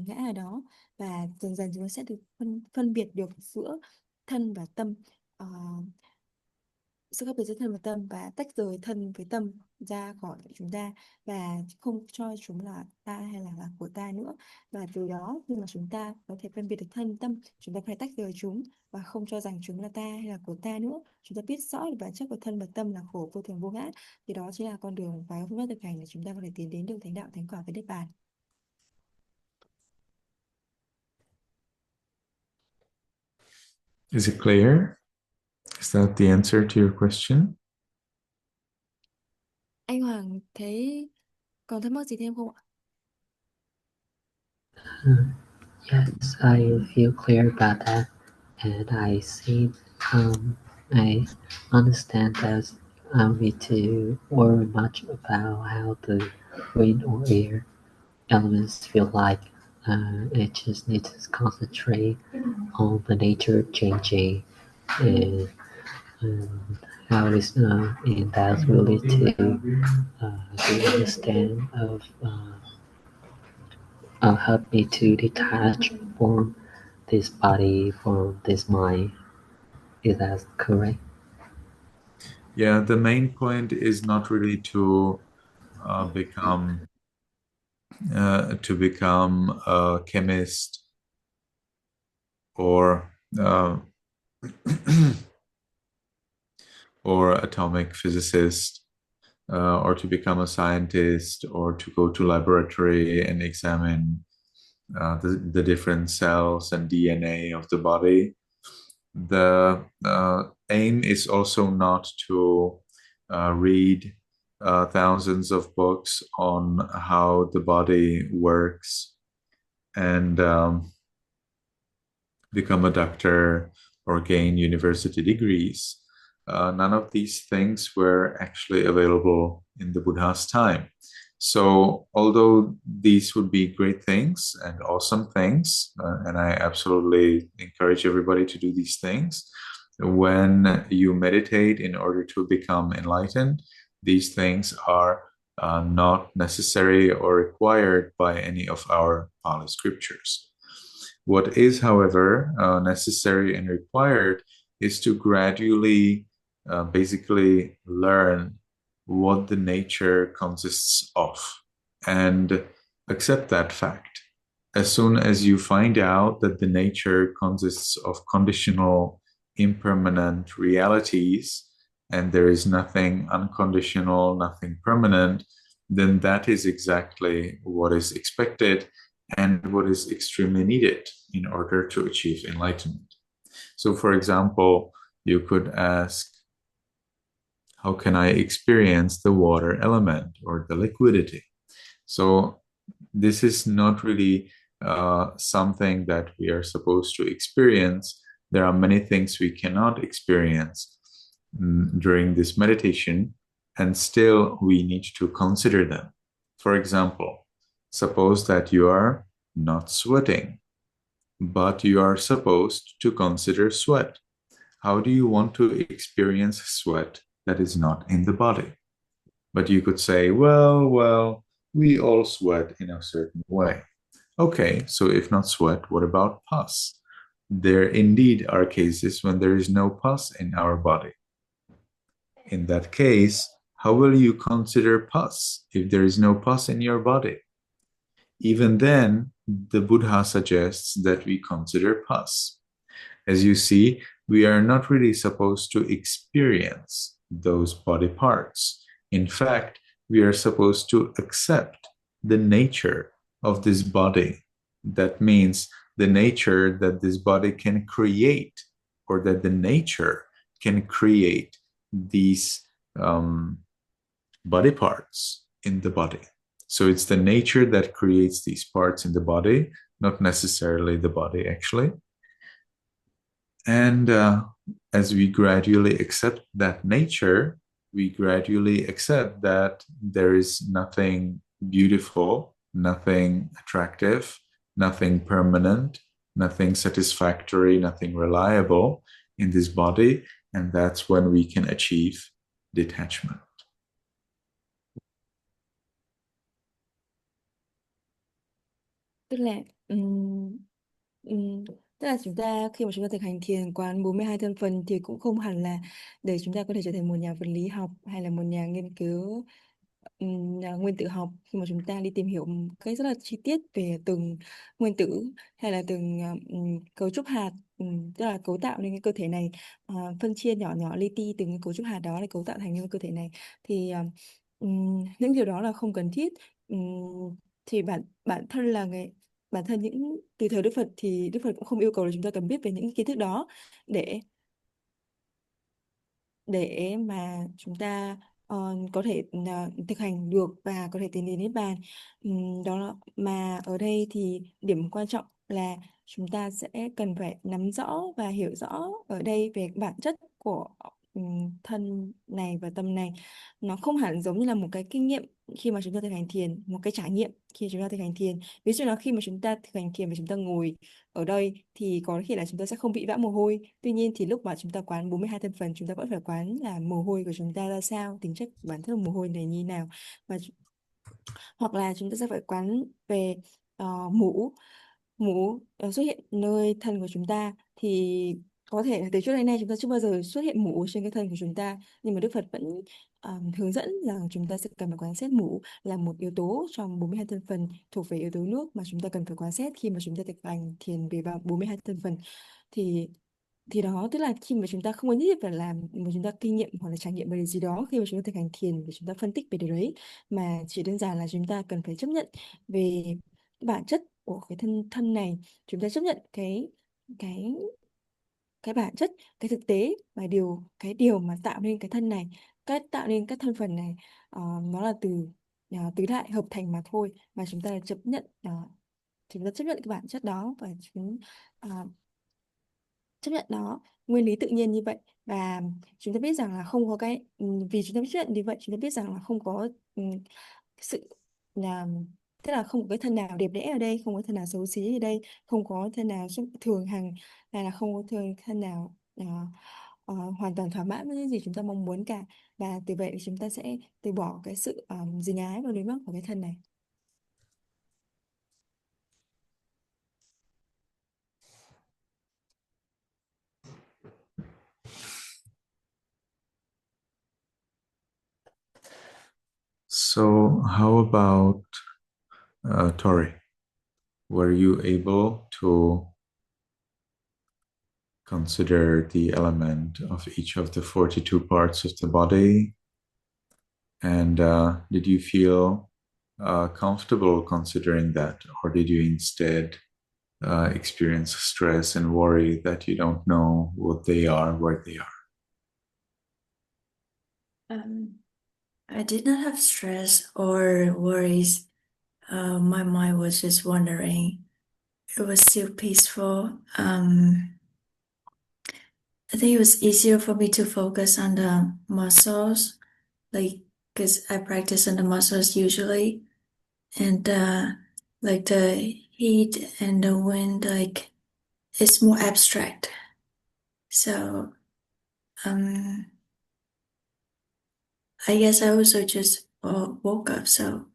ngã ở đó. Và dần dần chúng ta sẽ được phân biệt được giữa thân và tâm, ờ, sự khác biệt giữa thân và tâm, và tách rời thân với tâm ra khỏi chúng ta, và không cho chúng là ta hay là của ta nữa. Và từ đó khi mà chúng ta có thể phân biệt được thân tâm, chúng ta phải tách rời chúng và không cho rằng chúng là ta hay là của ta nữa. Chúng ta biết rõ được bản chất của thân và tâm là khổ, vô thường, vô ngã, thì đó chính là con đường và phương pháp thực hành để chúng ta có thể tiến đến được thánh đạo, thánh quả và niết bàn. Is it clear? Is that the answer to your question? Anh Hoàng thấy còn thắc mắc gì thêm không ạ? Yes, I feel clear about that, and I see, I understand that I don't need to worry much about how the wind or air elements feel like. I just need to concentrate on the nature changing and how it is, and that's really to understand of help me to detach from this body, from this mind. Is that correct? Yeah, the main point is not really to become a chemist or or atomic physicist, or to become a scientist, or to go to laboratory and examine the different cells and DNA of the body. The aim is also not to read thousands of books on how the body works and become a doctor or gain university degrees. None of these things were actually available in the Buddha's time. So although these would be great things and awesome things, and I absolutely encourage everybody to do these things, when you meditate in order to become enlightened, these things are not necessary or required by any of our Pali scriptures. What is, however, necessary and required is to gradually basically learn what the nature consists of and accept that fact. As soon as you find out that the nature consists of conditional, impermanent realities, and there is nothing unconditional, nothing permanent, then that is exactly what is expected and what is extremely needed in order to achieve enlightenment. So, for example, you could ask, how can I experience the water element or the liquidity? So this is not really something that we are supposed to experience. There are many things we cannot experience during this meditation, and still we need to consider them. For example, suppose that you are not sweating, but you are supposed to consider sweat. How do you want to experience sweat that is not in the body? But you could say, well, we all sweat in a certain way. Okay, so if not sweat, what about pus? There indeed are cases when there is no pus in our body. In that case, how will you consider pus if there is no pus in your body? Even then, the Buddha suggests that we consider pus. As you see, we are not really supposed to experience those body parts. In fact, we are supposed to accept the nature of this body. That means the nature that this body can create, or that the nature can create these body parts in the body. So it's the nature that creates these parts in the body, not necessarily the body actually. And as we gradually accept that nature, we gradually accept that there is nothing beautiful, nothing attractive, nothing permanent, nothing satisfactory, nothing reliable in this body, and that's when we can achieve detachment. Tức là tức là chúng ta khi mà chúng ta thực hành thiền quán 42 thân phần thì cũng không hẳn là để chúng ta có thể trở thành một nhà vật lý học hay là một nhà nghiên cứu nhà nguyên tử học, khi mà chúng ta đi tìm hiểu một cách rất là chi tiết về từng nguyên tử hay là từng cấu trúc hạt, tức là cấu tạo nên cái cơ thể này, phân chia nhỏ nhỏ li ti từng cái cấu trúc hạt đó để cấu tạo thành cái cơ thể này, thì những điều đó là không cần thiết. Thì bản bản thân là bản thân những từ thời Đức Phật thì Đức Phật cũng không yêu cầu là chúng ta cần biết về những kiến thức đó để mà chúng ta có thể thực hành được và có thể tiến đến Niết Bàn. Mà ở đây thì điểm quan trọng là chúng ta sẽ cần phải nắm rõ và hiểu rõ ở đây về bản chất của thân này và tâm này. Nó không hẳn giống như là một cái kinh nghiệm khi mà chúng ta thực hành thiền, một cái trải nghiệm khi chúng ta thực hành thiền. Ví dụ là khi mà chúng ta thực hành thiền và chúng ta ngồi ở đây thì có khi là chúng ta sẽ không bị vã mồ hôi. Tuy nhiên thì lúc mà chúng ta quán 42 thân phần, chúng ta vẫn phải quán là mồ hôi của chúng ta ra sao, tính chất của bản thân mồ hôi này như nào. Và hoặc là chúng ta sẽ phải quán về mũ mũ xuất hiện nơi thân của chúng ta. Thì có thể là từ trước đến nay chúng ta chưa bao giờ xuất hiện mũ trên cái thân của chúng ta, nhưng mà Đức Phật vẫn hướng dẫn rằng chúng ta sẽ cần phải quan sát mũ là một yếu tố trong 42 thân phần, thuộc về yếu tố nước mà chúng ta cần phải quan sát khi mà chúng ta thực hành thiền về vào 42 thân phần. thì đó tức là khi mà chúng ta không có nhất thiết phải làm một chúng ta kinh nghiệm hoặc là trải nghiệm về điều gì đó khi mà chúng ta thực hành thiền để chúng ta phân tích về điều đấy, mà chỉ đơn giản là chúng ta cần phải chấp nhận về bản chất của cái thân thân này. Chúng ta chấp nhận cái cái bản chất, cái thực tế và cái điều mà tạo nên cái thân này, tạo nên các thân phần này, nó là từ tứ đại hợp thành mà thôi. Và chúng ta chúng ta chấp nhận cái bản chất đó và à, chấp nhận nó nguyên lý tự nhiên như vậy. Và chúng ta biết rằng là không có vì chúng ta biết chuyện như vậy, chúng ta biết rằng là không có sự là tức là không có cái thân nào đẹp đẽ ở đây, không có thân nào xấu xí ở đây, không có thân nào thường hằng, hay là không có thân nào hoàn toàn thỏa mãn với những gì chúng ta mong muốn cả. Và từ vậy chúng ta sẽ từ bỏ cái sự dính ái và luyến mắc của cái thân này. So how about Tori? Were you able to consider the element of each of the 42 parts of the body? And did you feel comfortable considering that? Or did you instead experience stress and worry that you don't know what they are, where they are? I did not have stress or worries. My mind was just wandering. It was still peaceful. I think it was easier for me to focus on the muscles, like because I practice on the muscles usually, and like the heat and the wind, like it's more abstract. So I guess I also just woke up, so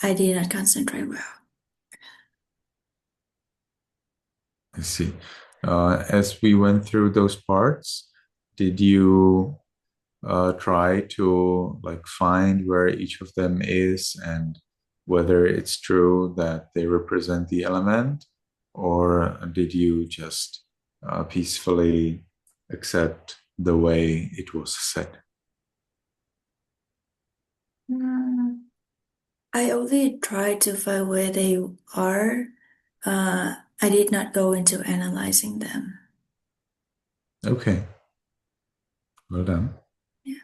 I did not concentrate well. I see. As we went through those parts, did you try to find where each of them is and whether it's true that they represent the element, or did you just peacefully accept the way it was said? I only tried to find where they are. I did not go into analyzing them. Okay. Well done. Yeah.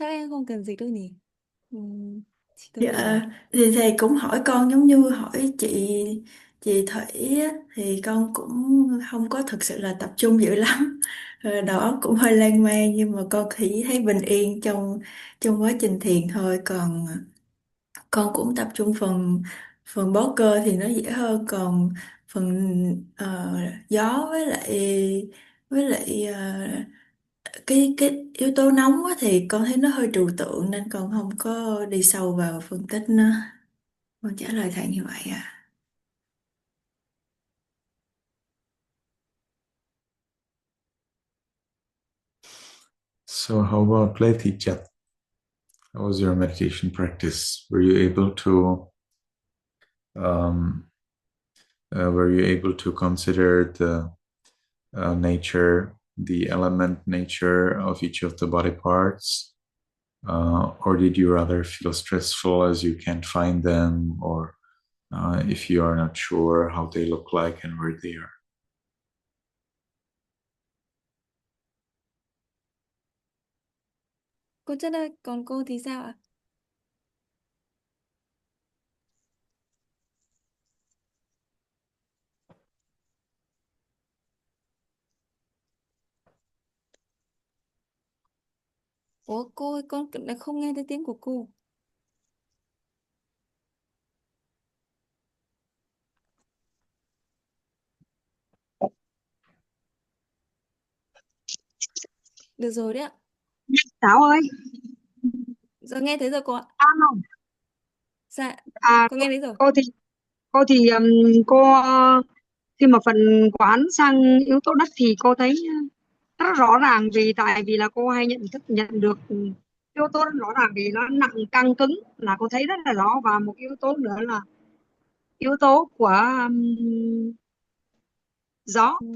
Sao em không cần dịch đâu nhỉ? Chị tôi hiểu Dạ, rồi. thì thầy cũng hỏi con giống như hỏi chị Thủy á, thì con cũng không có thực sự là tập trung dữ lắm. Đầu óc cũng hơi lan man, nhưng mà con chỉ thấy bình yên trong trong quá trình thiền thôi. Còn con cũng tập trung phần phần bó cơ thì nó dễ hơn, còn phần gió với lại cái yếu tố nóng á, thì con thấy nó hơi trừu tượng nên con không có đi sâu vào phân tích nó. Con trả lời thầy như vậy à. So how about Leti Chat? How was your meditation practice? Um, were you able to consider the nature, the element nature of each of the body parts? Or did you rather feel stressful as you can't find them, or if you are not sure how they look like and where they are? Cô Chất ơi, còn cô thì sao ạ? Ủa cô ơi, con lại không nghe thấy tiếng của cô. Được rồi đấy ạ. Thảo ơi, Giờ nghe thấy rồi cô ạ. không? Dạ, À, con nghe thấy rồi. cô thì cô khi mà phần quán sang yếu tố đất thì cô thấy rất rõ ràng, tại vì là cô hay nhận được yếu tố rất rõ ràng vì nó nặng căng cứng là cô thấy rất là rõ, và một yếu tố nữa là yếu tố của gió. Ừ.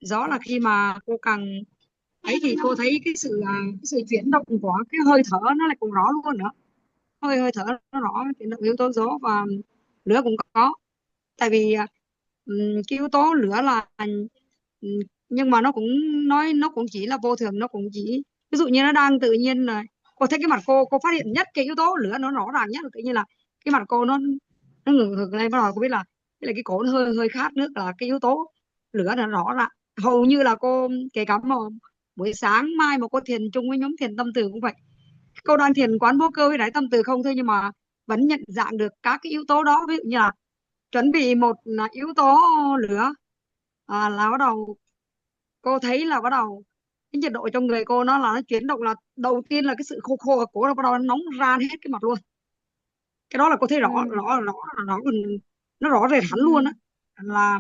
Gió là khi mà cô càng ấy thì cô thấy cái sự chuyển động của cái hơi thở nó lại cũng rõ luôn nữa. Hơi thở nó rõ chuyển động yếu tố gió, và lửa cũng có. Tại vì cái yếu tố lửa là nhưng mà nó cũng chỉ là vô thường, nó cũng chỉ ví dụ như nó đang tự nhiên là cô thấy cái mặt cô phát hiện nhất cái yếu tố lửa nó rõ ràng nhất là tự nhiên là cái mặt cô nó ngừng ngừng lên, bắt đầu cô biết là cái cổ nó hơi hơi khát nước, là cái yếu tố lửa nó rõ ràng. Hầu như là cô kể cả mà buổi sáng mai mà cô thiền chung với nhóm thiền tâm từ cũng vậy, cô đang thiền quán vô cơ với đáy tâm từ không thôi, nhưng mà vẫn nhận dạng được các cái yếu tố đó. Ví dụ như là chuẩn bị một là yếu tố lửa, là bắt đầu cô thấy là bắt đầu cái nhiệt độ trong người cô nó chuyển động, là đầu tiên là cái sự khô khô ở cổ, là bắt đầu nó nóng ran hết cái mặt luôn. Cái đó là cô thấy rõ Ừ. rõ rõ rõ nó rõ rệt hẳn luôn á. Là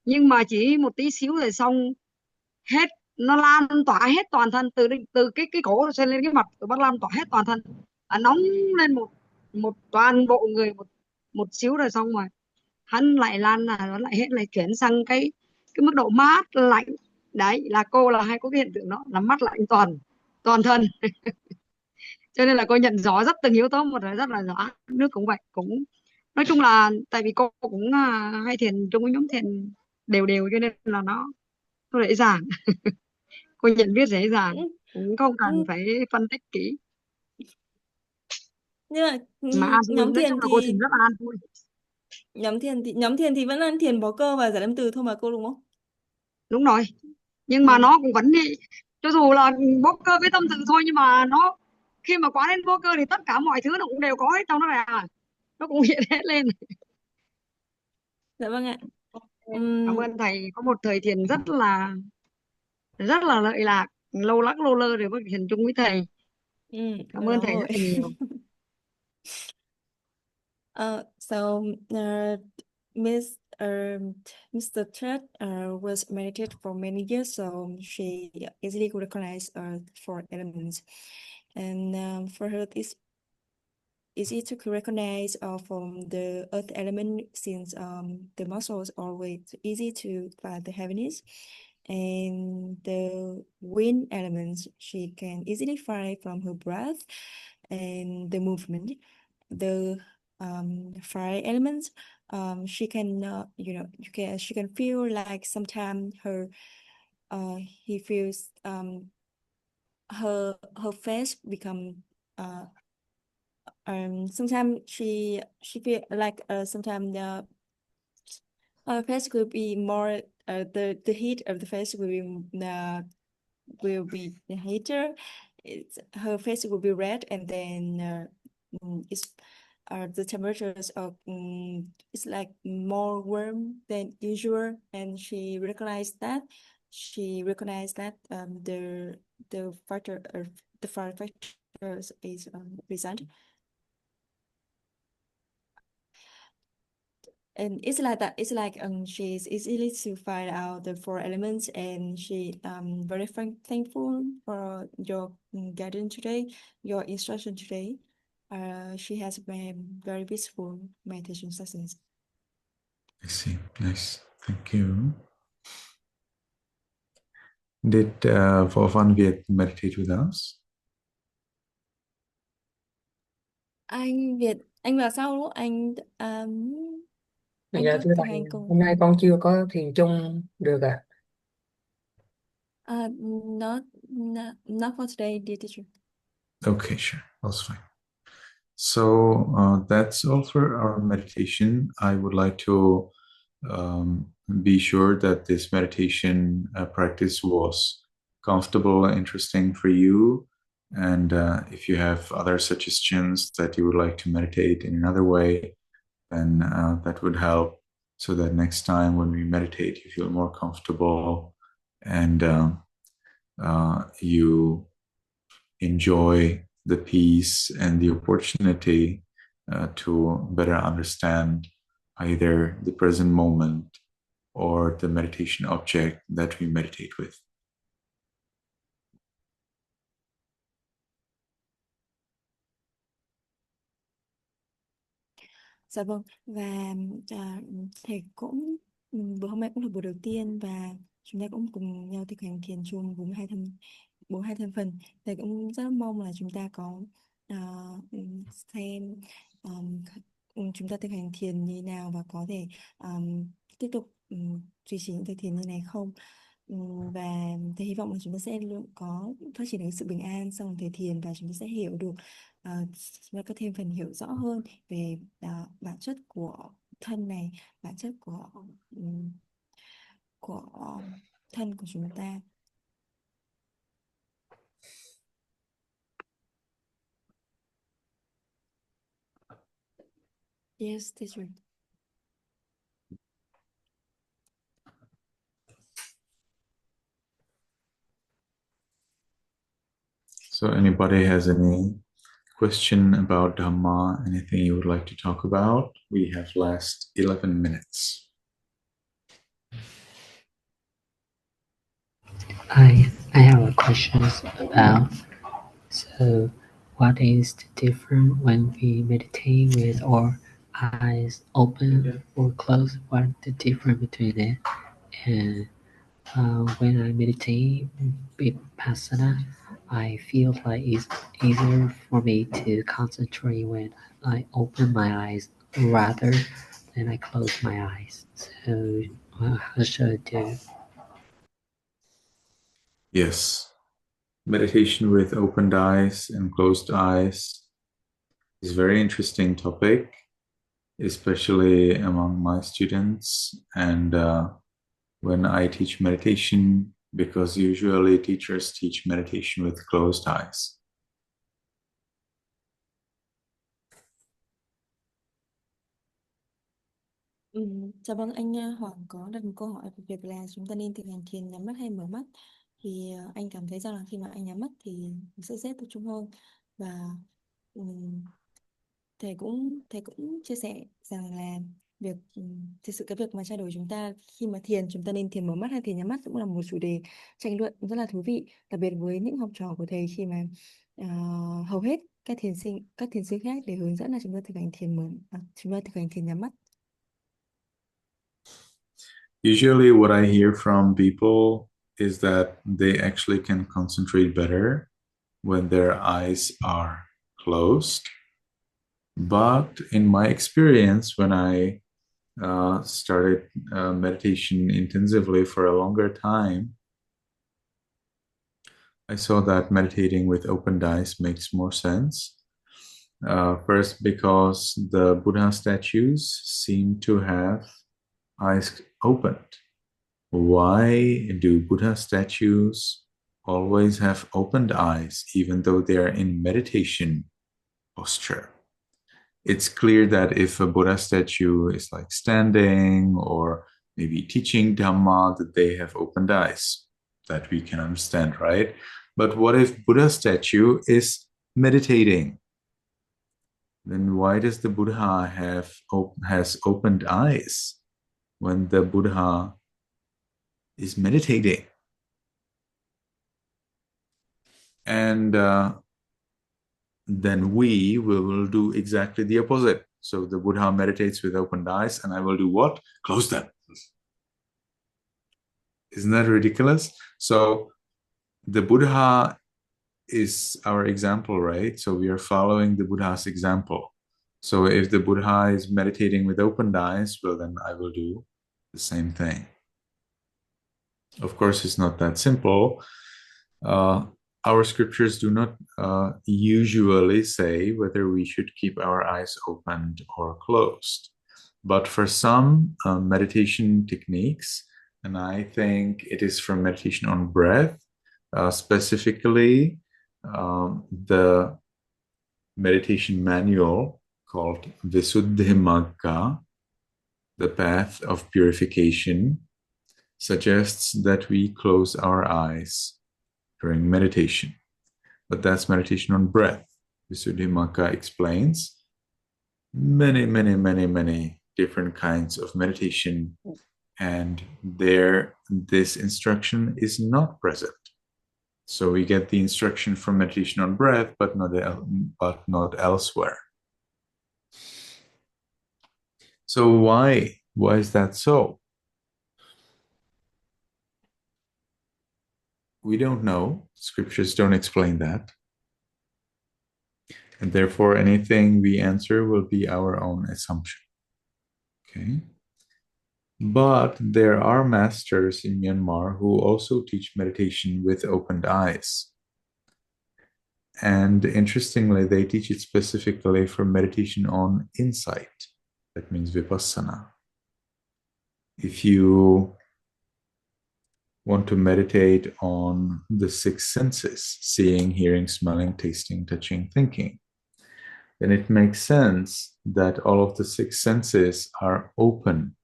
nhưng mà chỉ một tí xíu rồi xong hết, nó lan tỏa hết toàn thân, từ cái cổ cho lên cái mặt, rồi bắt lan tỏa hết toàn thân, nóng lên một toàn bộ người một xíu, rồi xong rồi hắn lại lan là nó lại hết, lại chuyển sang cái mức độ mát lạnh. Đấy là cô là hay có cái hiện tượng đó là mát lạnh toàn thân. Cho nên là cô nhận rõ rất từng yếu tố một, là rất là rõ. Nước cũng vậy, cũng nói chung là tại vì cô cũng hay thiền chung với nhóm thiền đều đều, cho nên là nó dễ dàng. Cô nhận biết dễ dàng, Ừ. cũng không cần Ừ. phải phân tích kỹ. Nhưng mà Mà an vui, nhóm nói chung thiền là cô thì thiền rất là an vui. nhóm thiền thì vẫn là thiền bó cơ và giải âm từ thôi mà cô, đúng không? Đúng rồi, nhưng mà Ừ. nó cũng vẫn đi, cho dù là vô cơ với tâm từ thôi, nhưng mà nó khi mà quá đến vô cơ thì tất cả mọi thứ nó cũng đều có hết trong nó này, nó cũng hiện hết lên. Dạ vâng ạ. Cảm ơn thầy có một thời thiền rất là lợi lạc, lâu lắc lâu lơ rồi mới thiền chung với thầy. Cảm Lâu ơn lắm thầy rồi. rất là nhiều. So Mr. Ted was meditated for many years, so she easily could recognize four elements, and for her it's easy to recognize from the earth element, since the muscles always easy to find the heaviness, and the wind elements she can easily find from her breath and the movement. The fire elements, she can she can feel like sometimes he feels her face become sometimes she feel like sometimes her face will be more the heat of the face will be heater. Her face will be red, and then it's the temperatures of it's like more warm than usual, and she recognized that. The factor of the factors is present. And it's like that. It's like she's easily to find out the four elements, and she very thankful for your guidance today, your instruction today. She has been very peaceful meditation sessions. I see. Nice. Thank you. Did Van Viet meditate with us? Anh Việt, anh vào sau đúng không? Anh Dạ có thưa thực thầy, hành cùng. hôm nay con chưa có thiền chung được ạ. Not for today, dear teacher. Okay, sure. That's fine. So that's all for our meditation. I would like to be sure that this meditation practice was comfortable and interesting for you. And if you have other suggestions that you would like to meditate in another way, then that would help, so that next time when we meditate, you feel more comfortable and you enjoy the peace and the opportunity to better understand either the present moment or the meditation object that we meditate with. Dạ vâng, và thầy cũng buổi hôm nay cũng là buổi đầu tiên, và chúng ta cũng cùng nhau thực hành thiền chung 42 thân phần. Thầy cũng rất mong là chúng ta có xem chúng ta thực hành thiền như nào, và có thể tiếp tục duy trì những thực thiền như này không. Và thầy hy vọng là chúng ta sẽ có phát triển được sự bình an sau một thời thiền, và chúng ta sẽ hiểu được chúng ta có thêm phần hiểu rõ hơn về bản chất của thân này, bản chất của thân của chúng ta. Yes, teacher. So anybody has any question about Dhamma, anything you would like to talk about? We have last 11 minutes. I have a question about, so what is the difference when we meditate with our eyes open or closed? What the difference between it? And when I meditate vipassana, I feel like it's easier for me to concentrate when I open my eyes rather than I close my eyes. So how should I do? Yes, meditation with opened eyes and closed eyes is a very interesting topic, especially among my students, and when I teach meditation, because usually teachers teach meditation with closed eyes. Dạ vâng, anh Hoàng có đặt một câu hỏi về việc là chúng ta nên thực hành thiền nhắm mắt hay mở mắt. Thì anh cảm thấy rằng là khi mà anh nhắm mắt thì mình sẽ dễ tập trung hơn. Và thầy cũng chia sẻ rằng là thực sự cái việc mà trao đổi chúng ta khi mà thiền, chúng ta nên thiền mở mắt hay thiền nhắm mắt cũng là một chủ đề tranh luận rất là thú vị, đặc biệt với những học trò của thầy, khi mà hầu hết các thiền sư khác để hướng dẫn là chúng ta thực hành thiền nhắm mắt. Usually what I hear from people is that they actually can concentrate better when their eyes are closed. But in my experience, when I started meditation intensively for a longer time, I saw that meditating with opened eyes makes more sense. First, because the Buddha statues seem to have eyes opened. Why do Buddha statues always have opened eyes, even though they are in meditation posture? It's clear that if a Buddha statue is like standing or maybe teaching Dhamma, that they have opened eyes. That we can understand, right? But what if Buddha statue is meditating? Then why does the Buddha has opened eyes when the Buddha is meditating? And then we will do exactly the opposite. So the Buddha meditates with opened eyes, and I will do what? Close them. Isn't that ridiculous? So the Buddha is our example, right? So we are following the Buddha's example. So if the Buddha is meditating with opened eyes, well, then I will do the same thing. Of course, it's not that simple. Our scriptures do not usually say whether we should keep our eyes opened or closed. But for some meditation techniques, and I think it is from meditation on breath, specifically the meditation manual called Visuddhimagga, the path of purification, suggests that we close our eyes during meditation. But that's meditation on breath. Visuddhimagga explains many different kinds of meditation, and there this instruction is not present. So we get the instruction from meditation on breath, but not elsewhere. So why is that so? We don't know. Scriptures don't explain that. And therefore, anything we answer will be our own assumption. Okay? But there are masters in Myanmar who also teach meditation with opened eyes. And interestingly, they teach it specifically for meditation on insight. That means vipassana. If you want to meditate on the six senses, seeing, hearing, smelling, tasting, touching, thinking, then it makes sense that all of the six senses are open,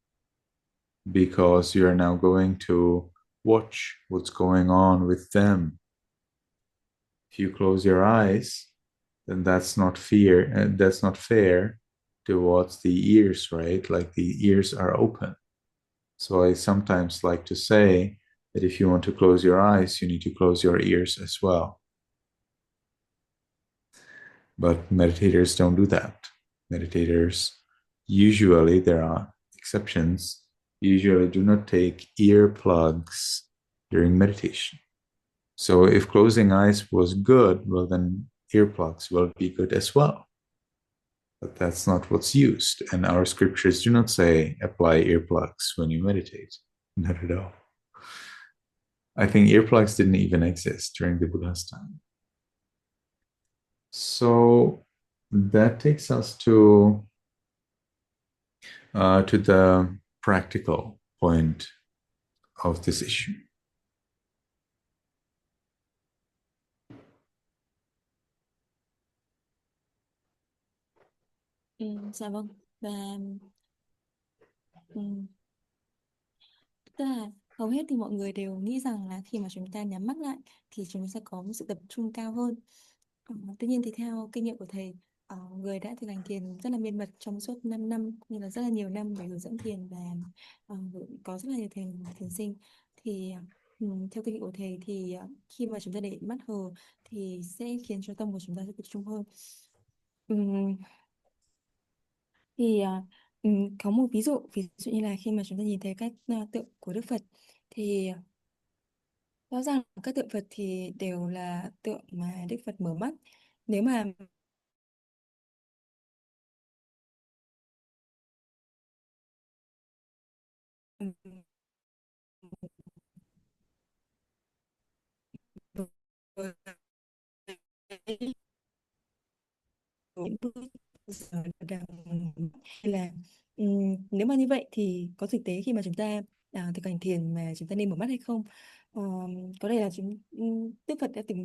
because you are now going to watch what's going on with them. If you close your eyes, then that's not fair towards the ears, right? Like the ears are open. So I sometimes like to say that if you want to close your eyes, you need to close your ears as well. But meditators don't do that. Meditators, usually, there are exceptions, usually do not take earplugs during meditation. So if closing eyes was good, well, then earplugs will be good as well. But that's not what's used. And our scriptures do not say apply earplugs when you meditate. Not at all. I think earplugs didn't even exist during the Buddha's time. So that takes us to the practical point of this issue. Dạ vâng. Và tức là hầu hết thì mọi người đều nghĩ rằng là khi mà chúng ta nhắm mắt lại thì chúng sẽ có một sự tập trung cao hơn. Tuy nhiên thì theo kinh nghiệm của thầy, người đã thực hành thiền rất là miên mật trong suốt 5 năm, như là rất là nhiều năm để hướng dẫn thiền, và có rất là nhiều thiền sinh, thì theo kinh nghiệm của thầy thì khi mà chúng ta để mắt hờ thì sẽ khiến cho tâm của chúng ta sẽ tập trung hơn. Thì có một ví dụ như là khi mà chúng ta nhìn thấy các tượng của Đức Phật, thì rõ ràng các tượng Phật thì đều là tượng mà Đức Phật mở mắt. Nếu mà những bước giờ đang là nếu mà như vậy thì có thực tế khi mà chúng ta thực hành thiền mà chúng ta nên mở mắt hay không? Ờ, có thể là Đức Phật đã từng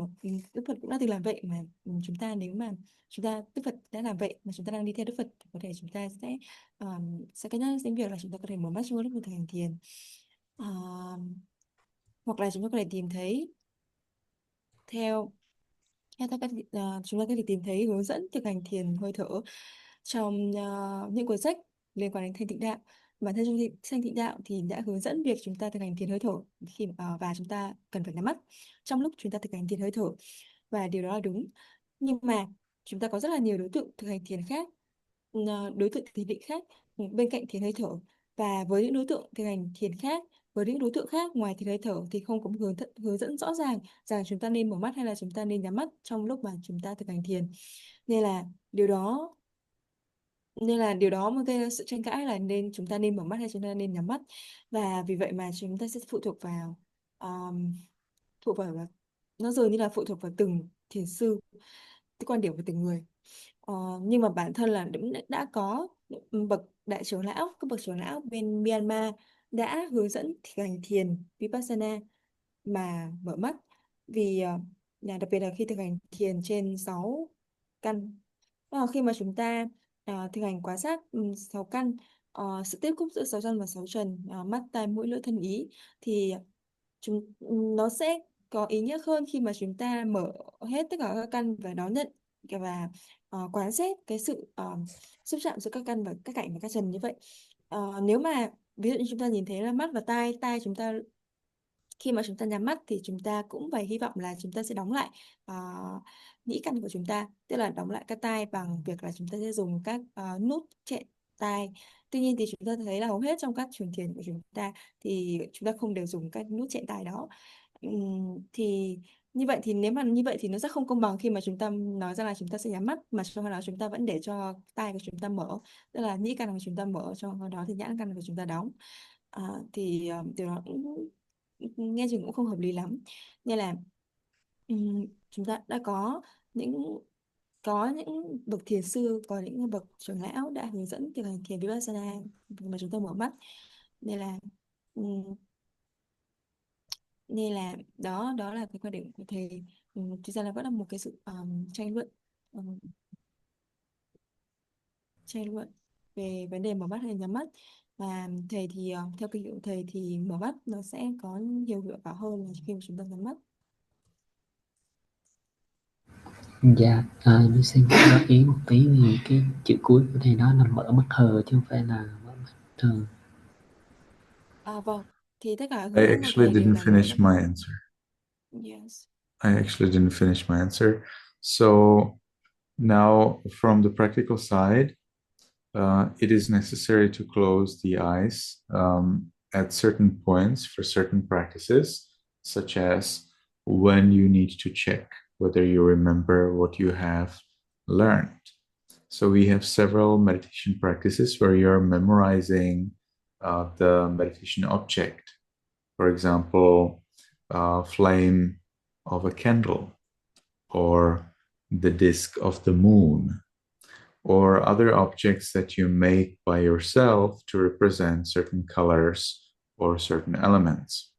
Đức Phật cũng đã từng làm vậy mà chúng ta nếu mà Đức Phật đã làm vậy mà chúng ta đang đi theo Đức Phật thì có thể chúng ta sẽ cân nhắc đến việc là chúng ta có thể mở mắt trong lúc thực hành thiền. Hoặc là chúng ta có thể tìm thấy theo chúng ta có thể tìm thấy hướng dẫn thực hành thiền hơi thở trong những cuốn sách liên quan đến thanh tịnh đạo. Bản thân trong thanh tịnh đạo thì đã hướng dẫn việc chúng ta thực hành thiền hơi thở và chúng ta cần phải nhắm mắt trong lúc chúng ta thực hành thiền hơi thở, và điều đó là đúng. Nhưng mà chúng ta có rất là nhiều đối tượng thực hành thiền khác, đối tượng thiền định khác bên cạnh thiền hơi thở, và với những đối tượng thực hành thiền khác, với những đối tượng khác ngoài thiền hơi thở thì không có một hướng dẫn rõ ràng rằng chúng ta nên mở mắt hay là chúng ta nên nhắm mắt trong lúc mà chúng ta thực hành thiền. Nên là điều đó mới gây ra sự tranh cãi là chúng ta nên mở mắt hay chúng ta nên nhắm mắt. Và vì vậy mà chúng ta sẽ phụ thuộc vào nó dường như là phụ thuộc vào từng thiền sư, cái quan điểm của từng người. Nhưng mà bản thân là đã có các bậc trưởng lão bên Myanmar đã hướng dẫn thực hành thiền vipassana mà mở mắt, vì đặc biệt là khi thực hành thiền trên 6 căn. Khi mà chúng ta thực hành quan sát 6 căn, sự tiếp xúc giữa 6 căn và 6 trần, mắt tai mũi lưỡi thân ý, thì nó sẽ có ý nghĩa hơn khi mà chúng ta mở hết tất cả các căn và đón nhận và quán xét cái sự xúc chạm giữa các căn và các cảnh và các trần như vậy. Nếu mà ví dụ như chúng ta nhìn thấy là mắt và tai chúng ta, khi mà chúng ta nhắm mắt thì chúng ta cũng phải hy vọng là chúng ta sẽ đóng lại nhĩ căn của chúng ta, tức là đóng lại các tai bằng việc là chúng ta sẽ dùng các nút chẹn tai. Tuy nhiên thì chúng ta thấy là hầu hết trong các trường thiền của chúng ta thì chúng ta không đều dùng các nút chẹn tai đó. Thì như vậy thì nếu mà như vậy thì nó sẽ không công bằng khi mà chúng ta nói ra là chúng ta sẽ nhắm mắt mà trong khi đó chúng ta vẫn để cho tai của chúng ta mở, tức là nhĩ căn của chúng ta mở, trong khi đó thì nhãn căn của chúng ta đóng. Thì điều đó cũng nghe chừng cũng không hợp lý lắm. Nên là chúng ta đã có những bậc thiền sư, có những bậc trưởng lão đã hướng dẫn thực hành thiền vipassana mà chúng ta mở mắt. Nên là đó là cái quan điểm của thầy. Thực ra là vẫn là một cái sự tranh luận về vấn đề mở mắt hay nhắm mắt. Và thầy thì theo kinh nghiệm của thầy thì mở mắt nó sẽ có nhiều hiệu quả hơn là khi mà chúng ta nhắm mắt. Dạ, như xin góp ý một tí vì cái chữ cuối của thầy đó là mở mắt hờ chứ không phải là mở mắt thường. Vâng, thì tất cả I hướng dẫn của actually thầy đều didn't là mở finish mắt my hờ. answer. Yes. I actually didn't finish my answer. So now from the practical side, it is necessary to close the eyes at certain points for certain practices, such as when you need to check whether you remember what you have learned. So we have several meditation practices where you're memorizing the meditation object. For example, flame of a candle, or the disk of the moon, or other objects that you make by yourself to represent certain colors or certain elements.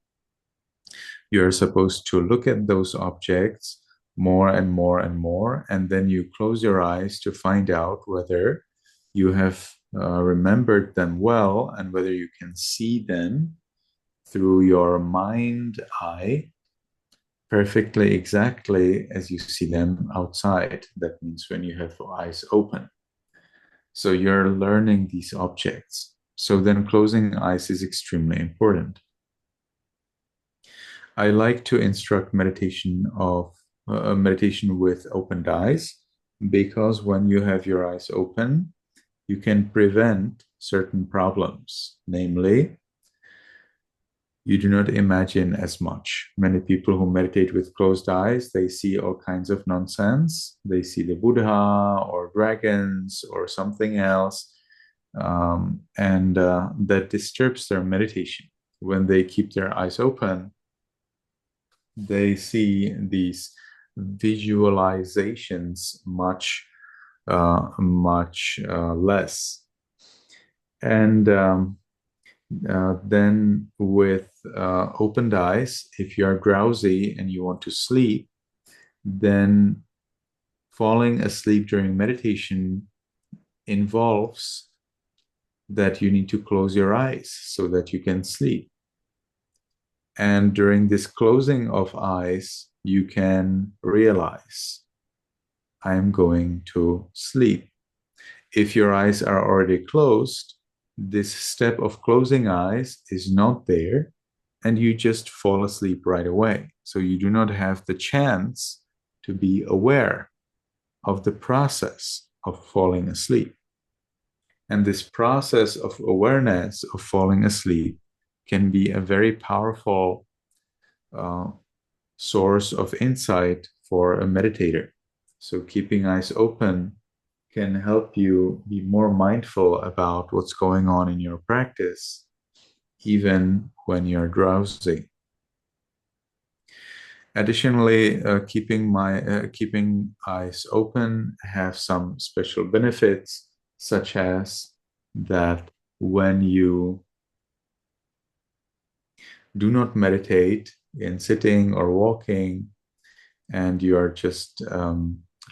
You're supposed to look at those objects more and more and more, and then you close your eyes to find out whether you have remembered them well and whether you can see them through your mind eye perfectly exactly as you see them outside. That means when you have your eyes open. So you're learning these objects. So then closing eyes is extremely important. I like to instruct meditation with opened eyes, because when you have your eyes open, you can prevent certain problems. Namely, you do not imagine as much. Many people who meditate with closed eyes, they see all kinds of nonsense. They see the Buddha or dragons or something else, and that disturbs their meditation. When they keep their eyes open, they see these visualizations much less. And then with opened eyes, if you are drowsy and you want to sleep, then falling asleep during meditation involves that you need to close your eyes so that you can sleep. And during this closing of eyes, you can realize, I'm going to sleep. If your eyes are already closed, this step of closing eyes is not there, and you just fall asleep right away. So you do not have the chance to be aware of the process of falling asleep. And this process of awareness of falling asleep can be a very powerful source of insight for a meditator. So keeping eyes open can help you be more mindful about what's going on in your practice, even when you're drowsy. Additionally, keeping eyes open have some special benefits, such as that when you do not meditate in sitting or walking, and you are just,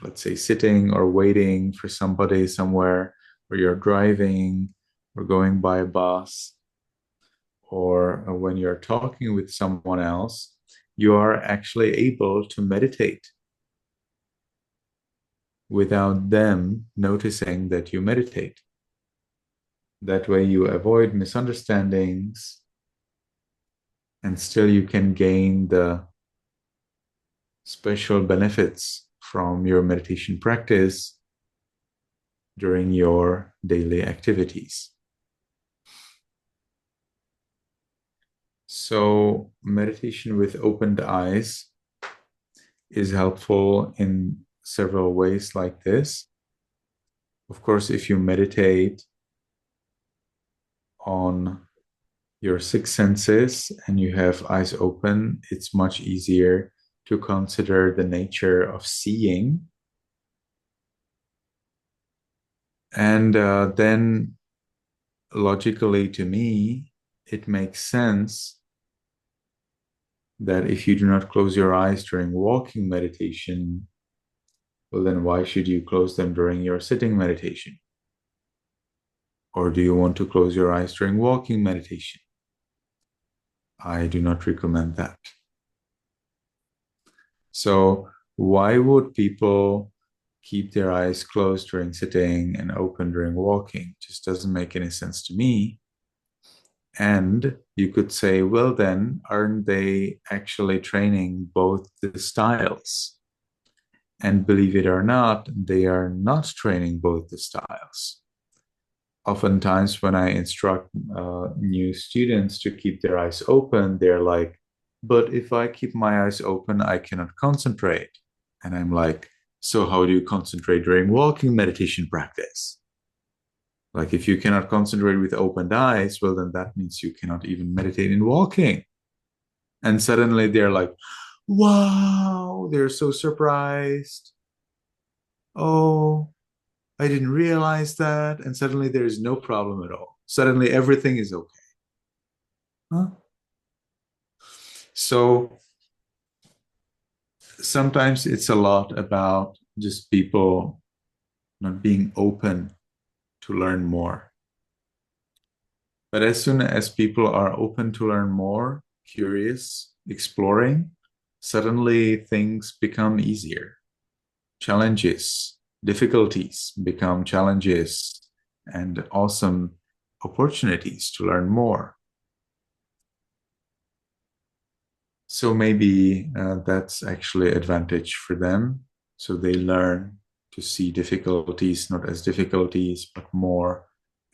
let's say, sitting or waiting for somebody somewhere, or you're driving or going by a bus, or when you're talking with someone else, you are actually able to meditate without them noticing that you meditate. That way you avoid misunderstandings, and still you can gain the special benefits from your meditation practice during your daily activities. So meditation with opened eyes is helpful in several ways like this. Of course, if you meditate on your six senses and you have eyes open, it's much easier to consider the nature of seeing. And then logically to me, it makes sense that if you do not close your eyes during walking meditation, well, then why should you close them during your sitting meditation? Or do you want to close your eyes during walking meditation? I do not recommend that. So why would people keep their eyes closed during sitting and open during walking? It just doesn't make any sense to me. And you could say, well, then, aren't they actually training both the styles? And believe it or not, they are not training both the styles. Oftentimes when I instruct new students to keep their eyes open, they're like, but if I keep my eyes open, I cannot concentrate. And I'm like, so how do you concentrate during walking meditation practice? Like, if you cannot concentrate with opened eyes, well, then that means you cannot even meditate in walking. And suddenly they're like, wow, they're so surprised. Oh, I didn't realize that. And suddenly there is no problem at all. Suddenly everything is okay. Huh? So sometimes it's a lot about just people not being open to learn more. But as soon as people are open to learn more, curious, exploring, suddenly things become easier. Challenges, difficulties become challenges and awesome opportunities to learn more. So maybe that's actually an advantage for them. So they learn to see difficulties not as difficulties, but more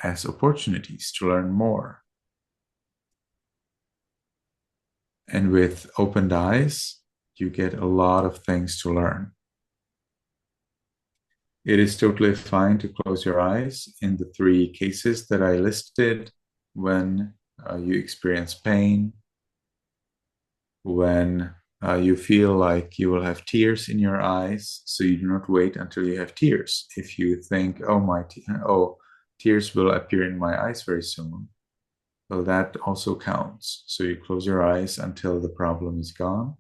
as opportunities to learn more. And with opened eyes, you get a lot of things to learn. It is totally fine to close your eyes in the 3 cases that I listed: when you experience pain, when you feel like you will have tears in your eyes, so you do not wait until you have tears. If you think, tears will appear in my eyes very soon, well, that also counts. So you close your eyes until the problem is gone.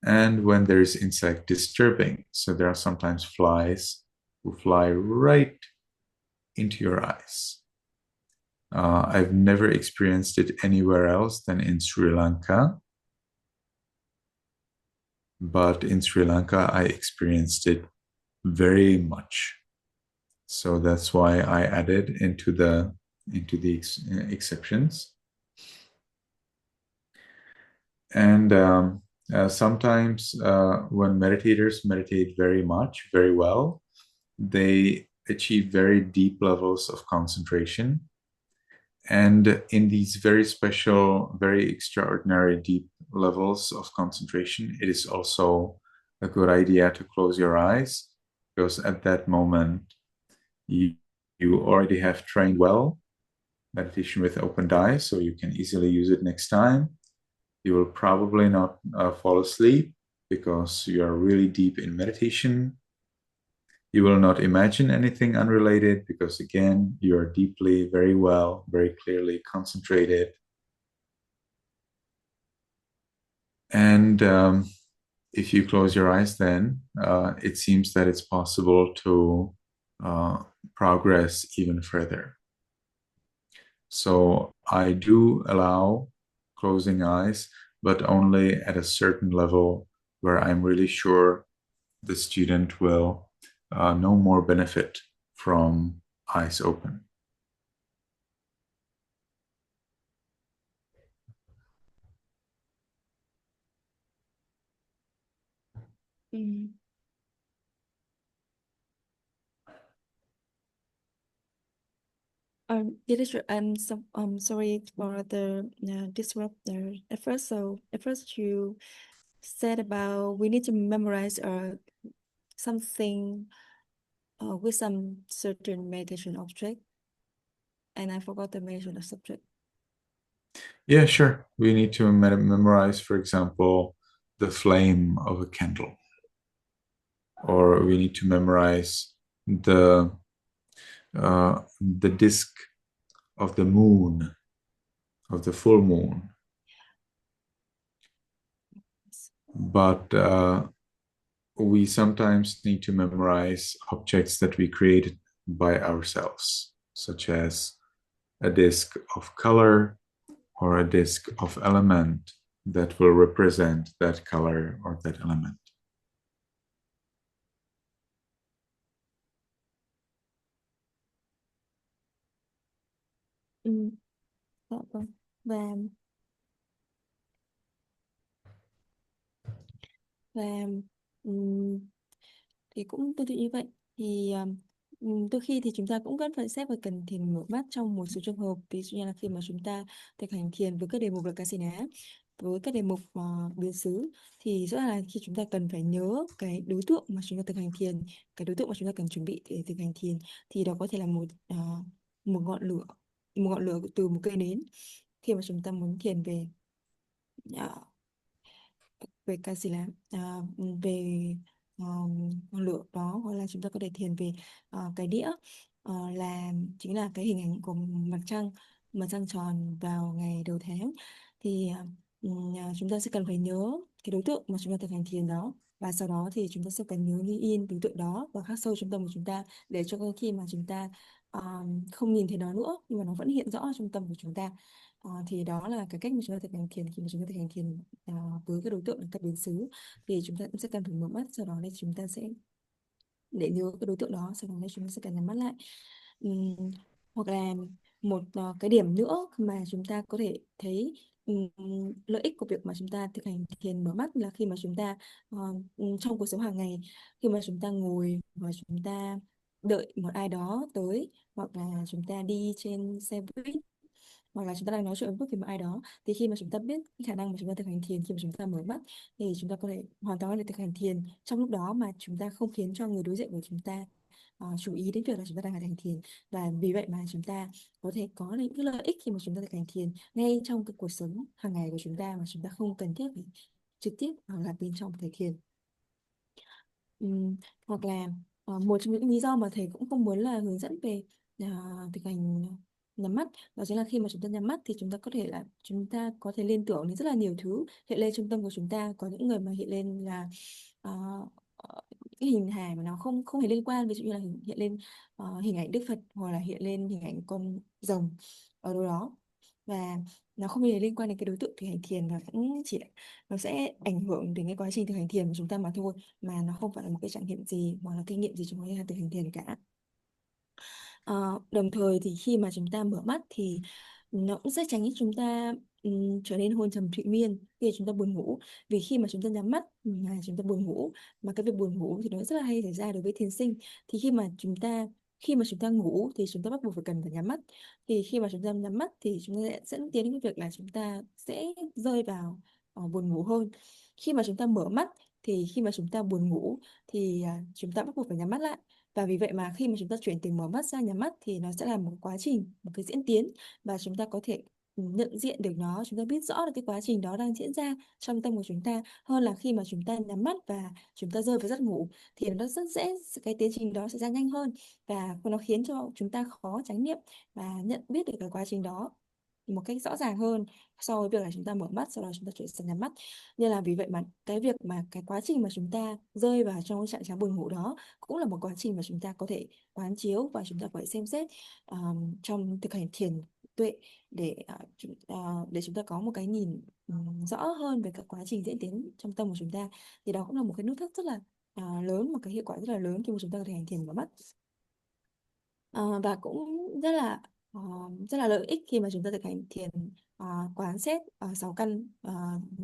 And when there is insect disturbing, so there are sometimes flies who fly right into your eyes. I've never experienced it anywhere else than in Sri Lanka. But in Sri Lanka, I experienced it very much. So that's why I added into the exceptions. And sometimes when meditators meditate very much, very well, they achieve very deep levels of concentration. And in these very special, very extraordinary deep levels of concentration, it is also a good idea to close your eyes, because at that moment, you already have trained well meditation with opened eyes, so you can easily use it next time. You will probably not fall asleep because you are really deep in meditation. You will not imagine anything unrelated because, again, you are deeply, very well, very clearly concentrated. And if you close your eyes, then it seems that it's possible to progress even further. So I do allow closing eyes, but only at a certain level where I'm really sure the student will no more benefit from eyes open. I'm sorry for the disruptor at first. So at first you said about we need to memorize something with some certain meditation object, and I forgot the meditation subject. Yeah, sure. We need to memorize, for example, the flame of a candle, or we need to memorize the disk of the moon, of the full moon. But we sometimes need to memorize objects that we created by ourselves, such as a disk of color or a disk of element that will represent that color or that element. Dạ vâng. Và thì cũng tương tự như vậy. Thì đôi khi thì chúng ta cũng vẫn phải xét và cần thiền mở mắt trong một số trường hợp, ví dụ như là khi mà chúng ta thực hành thiền với các đề mục là Vipassana, với các đề mục biến xứ, thì rõ ràng là khi chúng ta cần phải nhớ cái đối tượng mà chúng ta thực hành thiền, cái đối tượng mà chúng ta cần chuẩn bị để thực hành thiền, thì đó có thể là một ngọn lửa từ một cây nến. Khi mà chúng ta muốn thiền về cái gì là về ngọn lửa đó, hoặc là chúng ta có thể thiền về cái đĩa, là chính là cái hình ảnh của mặt trăng tròn vào ngày đầu tháng. Thì chúng ta sẽ cần phải nhớ cái đối tượng mà chúng ta thực hành thiền đó, và sau đó thì chúng ta sẽ cần nhớ như in đối tượng đó và khắc sâu trong tâm của chúng ta, để cho khi mà chúng ta không nhìn thấy nó nữa nhưng mà nó vẫn hiện rõ trong tâm của chúng ta. Thì đó là cái cách mà chúng ta thực hành thiền. Khi mà chúng ta thực hành thiền với cái đối tượng là các biến xứ, thì chúng ta cũng sẽ cần phải mở mắt, sau đó thì chúng ta sẽ để nhớ cái đối tượng đó, sau đó thì chúng ta sẽ cần nhắm mắt lại. Hoặc là một cái điểm nữa mà chúng ta có thể thấy lợi ích của việc mà chúng ta thực hành thiền mở mắt là khi mà chúng ta trong cuộc sống hàng ngày, khi mà chúng ta ngồi và chúng ta đợi một ai đó tới, hoặc là chúng ta đi trên xe buýt, hoặc là chúng ta đang nói chuyện với bất kỳ một ai đó, thì khi mà chúng ta biết cái khả năng mà chúng ta thực hành thiền, khi mà chúng ta mở mắt, thì chúng ta có thể hoàn toàn có thể thực hành thiền trong lúc đó mà chúng ta không khiến cho người đối diện của chúng ta chú ý đến việc là chúng ta đang thực hành thiền. Và vì vậy mà chúng ta có thể có những cái lợi ích khi mà chúng ta thực hành thiền ngay trong cái cuộc sống hàng ngày của chúng ta, mà chúng ta không cần thiết phải trực tiếp hoặc là bên trong thầy thiền. Hoặc là một trong những lý do mà thầy cũng không muốn là hướng dẫn về thực hành nhắm mắt, đó chính là khi mà chúng ta nhắm mắt thì chúng ta có thể liên tưởng đến rất là nhiều thứ hiện lên trong tâm của chúng ta. Có những người mà hiện lên là ờ, cái hình hài mà nó không không hề liên quan, ví dụ như là hiện lên hình ảnh Đức Phật, hoặc là hiện lên hình ảnh con rồng ở đâu đó, và nó không hề liên quan đến cái đối tượng thực hành thiền, và cũng chỉ nó sẽ ảnh hưởng đến cái quá trình thực hành thiền của chúng ta mà thôi, mà nó không phải là một cái trải nghiệm gì hoặc là kinh nghiệm gì trong cái thực hành thiền cả. Đồng thời thì khi mà chúng ta mở mắt thì nó cũng sẽ tránh cho chúng ta trở nên hôn trầm thụy miên khi chúng ta buồn ngủ. Vì khi mà chúng ta nhắm mắt mà chúng ta buồn ngủ, mà cái việc buồn ngủ thì nó rất là hay xảy ra đối với thiền sinh. Thì khi mà chúng ta ngủ thì chúng ta bắt buộc phải nhắm mắt. Thì khi mà chúng ta nhắm mắt thì chúng ta sẽ dẫn tiến đến cái việc là chúng ta sẽ rơi vào buồn ngủ hơn. Khi mà chúng ta mở mắt thì khi mà chúng ta buồn ngủ thì chúng ta bắt buộc phải nhắm mắt lại. Và vì vậy mà khi mà chúng ta chuyển từ mở mắt sang nhắm mắt thì nó sẽ là một quá trình, một cái diễn tiến, và chúng ta có thể nhận diện được nó, chúng ta biết rõ được cái quá trình đó đang diễn ra trong tâm của chúng ta, hơn là khi mà chúng ta nhắm mắt và chúng ta rơi vào giấc ngủ. Thì nó rất dễ, cái tiến trình đó sẽ ra nhanh hơn, và nó khiến cho chúng ta khó chánh niệm và nhận biết được cái quá trình đó một cách rõ ràng hơn so với việc là chúng ta mở mắt sau đó chúng ta chuyển sang nhắm mắt. Nên là vì vậy mà cái quá trình mà chúng ta rơi vào trong cái trạng thái buồn ngủ đó cũng là một quá trình mà chúng ta có thể quán chiếu, và chúng ta có thể xem xét trong thực hành thiền tuệ để chúng ta có một cái nhìn rõ hơn về các quá trình diễn tiến trong tâm của chúng ta. Thì đó cũng là một cái nút thắt rất là lớn, một cái hiệu quả rất là lớn khi mà chúng ta thực hành thiền mở mắt. Và cũng ờ, rất là lợi ích khi mà chúng ta thực hành thiền quán xét 6 căn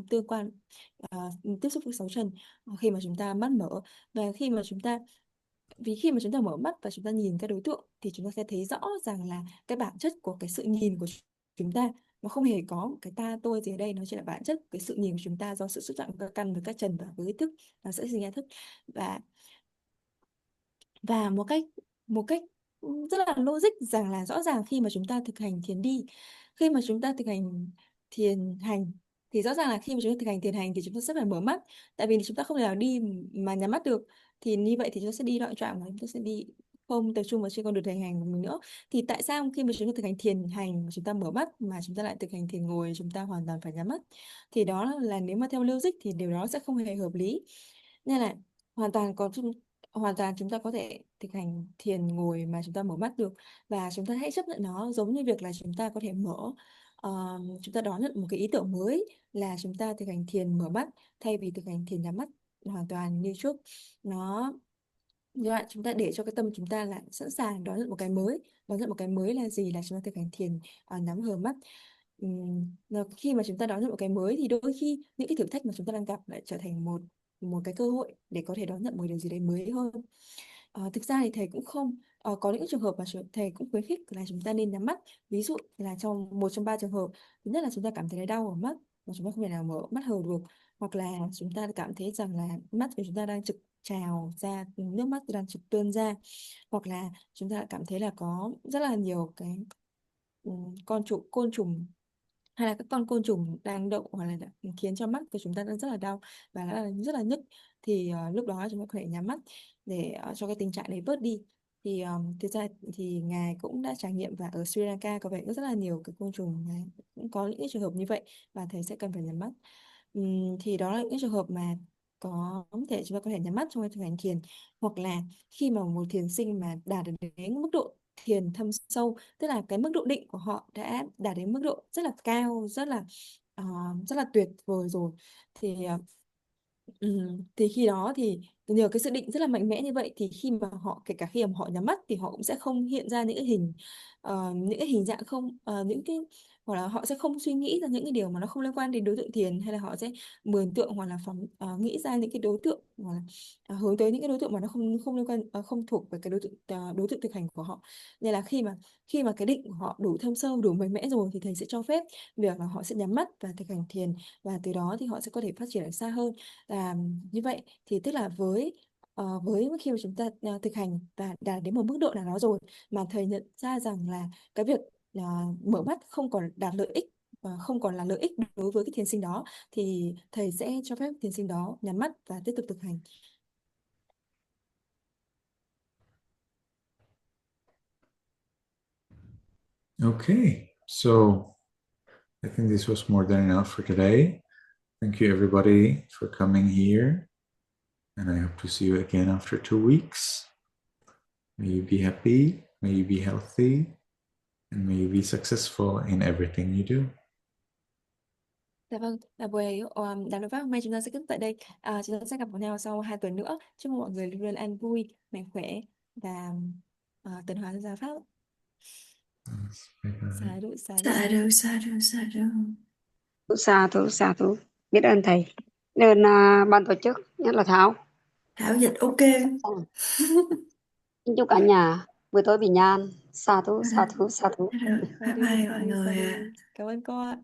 tương quan, tiếp xúc với 6 trần, khi mà chúng ta mắt mở. Và khi mà chúng ta mở mắt và chúng ta nhìn các đối tượng thì chúng ta sẽ thấy rõ rằng là cái bản chất của cái sự nhìn của chúng ta nó không hề có một cái ta tôi gì ở đây, nó chỉ là bản chất cái sự nhìn của chúng ta do sự xúc chạm của các căn với các trần và với thức, nó sẽ sinh ra thức. Và một cách rất là logic, rằng là rõ ràng khi mà chúng ta thực hành thiền đi, khi mà chúng ta thực hành thiền hành, thì rõ ràng là khi mà chúng ta thực hành thiền hành thì chúng ta sẽ phải mở mắt, tại vì chúng ta không thể nào đi mà nhắm mắt được. Thì như vậy thì chúng ta sẽ đi loạn trọng, và chúng ta sẽ đi không tập trung vào trên con đường thực hành của mình nữa. Thì tại sao khi mà chúng ta thực hành thiền hành mà chúng ta mở mắt, mà chúng ta lại thực hành thiền ngồi chúng ta hoàn toàn phải nhắm mắt? Thì đó là nếu mà theo logic thì điều đó sẽ không hề hợp lý. Nên là hoàn toàn có hoàn toàn chúng ta có thể thực hành thiền ngồi mà chúng ta mở mắt được, và chúng ta hãy chấp nhận nó giống như việc là chúng ta có thể chúng ta đón nhận một cái ý tưởng mới là chúng ta thực hành thiền mở mắt thay vì thực hành thiền nhắm mắt hoàn toàn như trước. Nó như vậy chúng ta để cho cái tâm chúng ta là sẵn sàng đón nhận một cái mới. Đón nhận một cái mới là gì? Là chúng ta thực hành thiền nhắm hờ mắt. Khi mà chúng ta đón nhận một cái mới thì đôi khi những cái thử thách mà chúng ta đang gặp lại trở thành một một cái cơ hội để có thể đón nhận một điều gì đấy mới hơn. Thực ra thì thầy cũng không có những trường hợp mà thầy cũng khuyến khích là chúng ta nên nhắm mắt. Ví dụ là trong một trong 3 trường hợp: thứ nhất là chúng ta cảm thấy đau ở mắt và chúng ta không thể nào mở mắt hờ được, hoặc là chúng ta cảm thấy rằng là mắt của chúng ta đang trực trào ra, nước mắt đang trực tuôn ra, hoặc là chúng ta cảm thấy là có rất là nhiều cái côn trùng, hay là các con côn trùng đang đậu, hoặc là khiến cho mắt của chúng ta đang rất là đau và rất là nhức. Thì lúc đó chúng ta có thể nhắm mắt để cho cái tình trạng đấy bớt đi. Thì thực ra thì ngài cũng đã trải nghiệm, và ở Sri Lanka có vẻ có rất là nhiều cái côn trùng này, cũng có những cái trường hợp như vậy và thầy sẽ cần phải nhắm mắt. Thì đó là những trường hợp mà chúng ta có thể nhắm mắt trong cái thực hành thiền. Hoặc là khi mà một thiền sinh mà đạt đến mức độ thiền thâm sâu, tức là cái mức độ định của họ đã đạt đến mức độ rất là cao, ờ, rất là tuyệt vời rồi, thì thì khi đó thì nhờ cái sự định rất là mạnh mẽ như vậy, thì kể cả khi mà họ nhắm mắt thì họ cũng sẽ không hiện ra những cái hình dạng không những cái, hoặc là họ sẽ không suy nghĩ ra những cái điều mà nó không liên quan đến đối tượng thiền, hay là họ sẽ mường tượng hoặc là nghĩ ra những cái đối tượng, hoặc là hướng tới những cái đối tượng mà nó không không liên quan, không thuộc về cái đối tượng thực hành của họ. Nên là khi mà cái định của họ đủ thâm sâu, đủ mạnh mẽ rồi, thì thầy sẽ cho phép việc là họ sẽ nhắm mắt và thực hành thiền, và từ đó thì họ sẽ có thể phát triển được xa hơn. Và như vậy thì tức là với khi mà chúng ta thực hành và đạt đến một mức độ nào đó rồi, mà thầy nhận ra rằng là cái việc mở mắt không còn đạt lợi ích không còn là lợi ích đối với cái thiền sinh đó, thì thầy sẽ cho phép thiền sinh đó nhắm mắt và tiếp tục thực hành. Okay, so I think this was more than enough for today. Thank you everybody for coming here, and I hope to see you again after 2 weeks. May you be happy, may you be healthy, and may you be successful in everything you do. Dạ vâng, là buổi đàm luận pháp hôm nay chúng ta sẽ kết thúc tại đây. Chúng ta sẽ gặp nhau sau 2 tuần nữa. Chúc mọi người luôn luôn an vui, mạnh khỏe và tấn hóa Giáo Pháp. Bye-bye. Sādhu, sādhu. Sādhu, sādhu, sādhu. Sa thú. Biết ơn thầy. Biết ơn ban tổ chức, nhất là Thảo. Thảo dịch ok. Xin chúc cả nhà buổi tối bình an. Sa thú, sa thú, sa thú. Bye bye mọi người ạ. Cảm ơn cô ạ.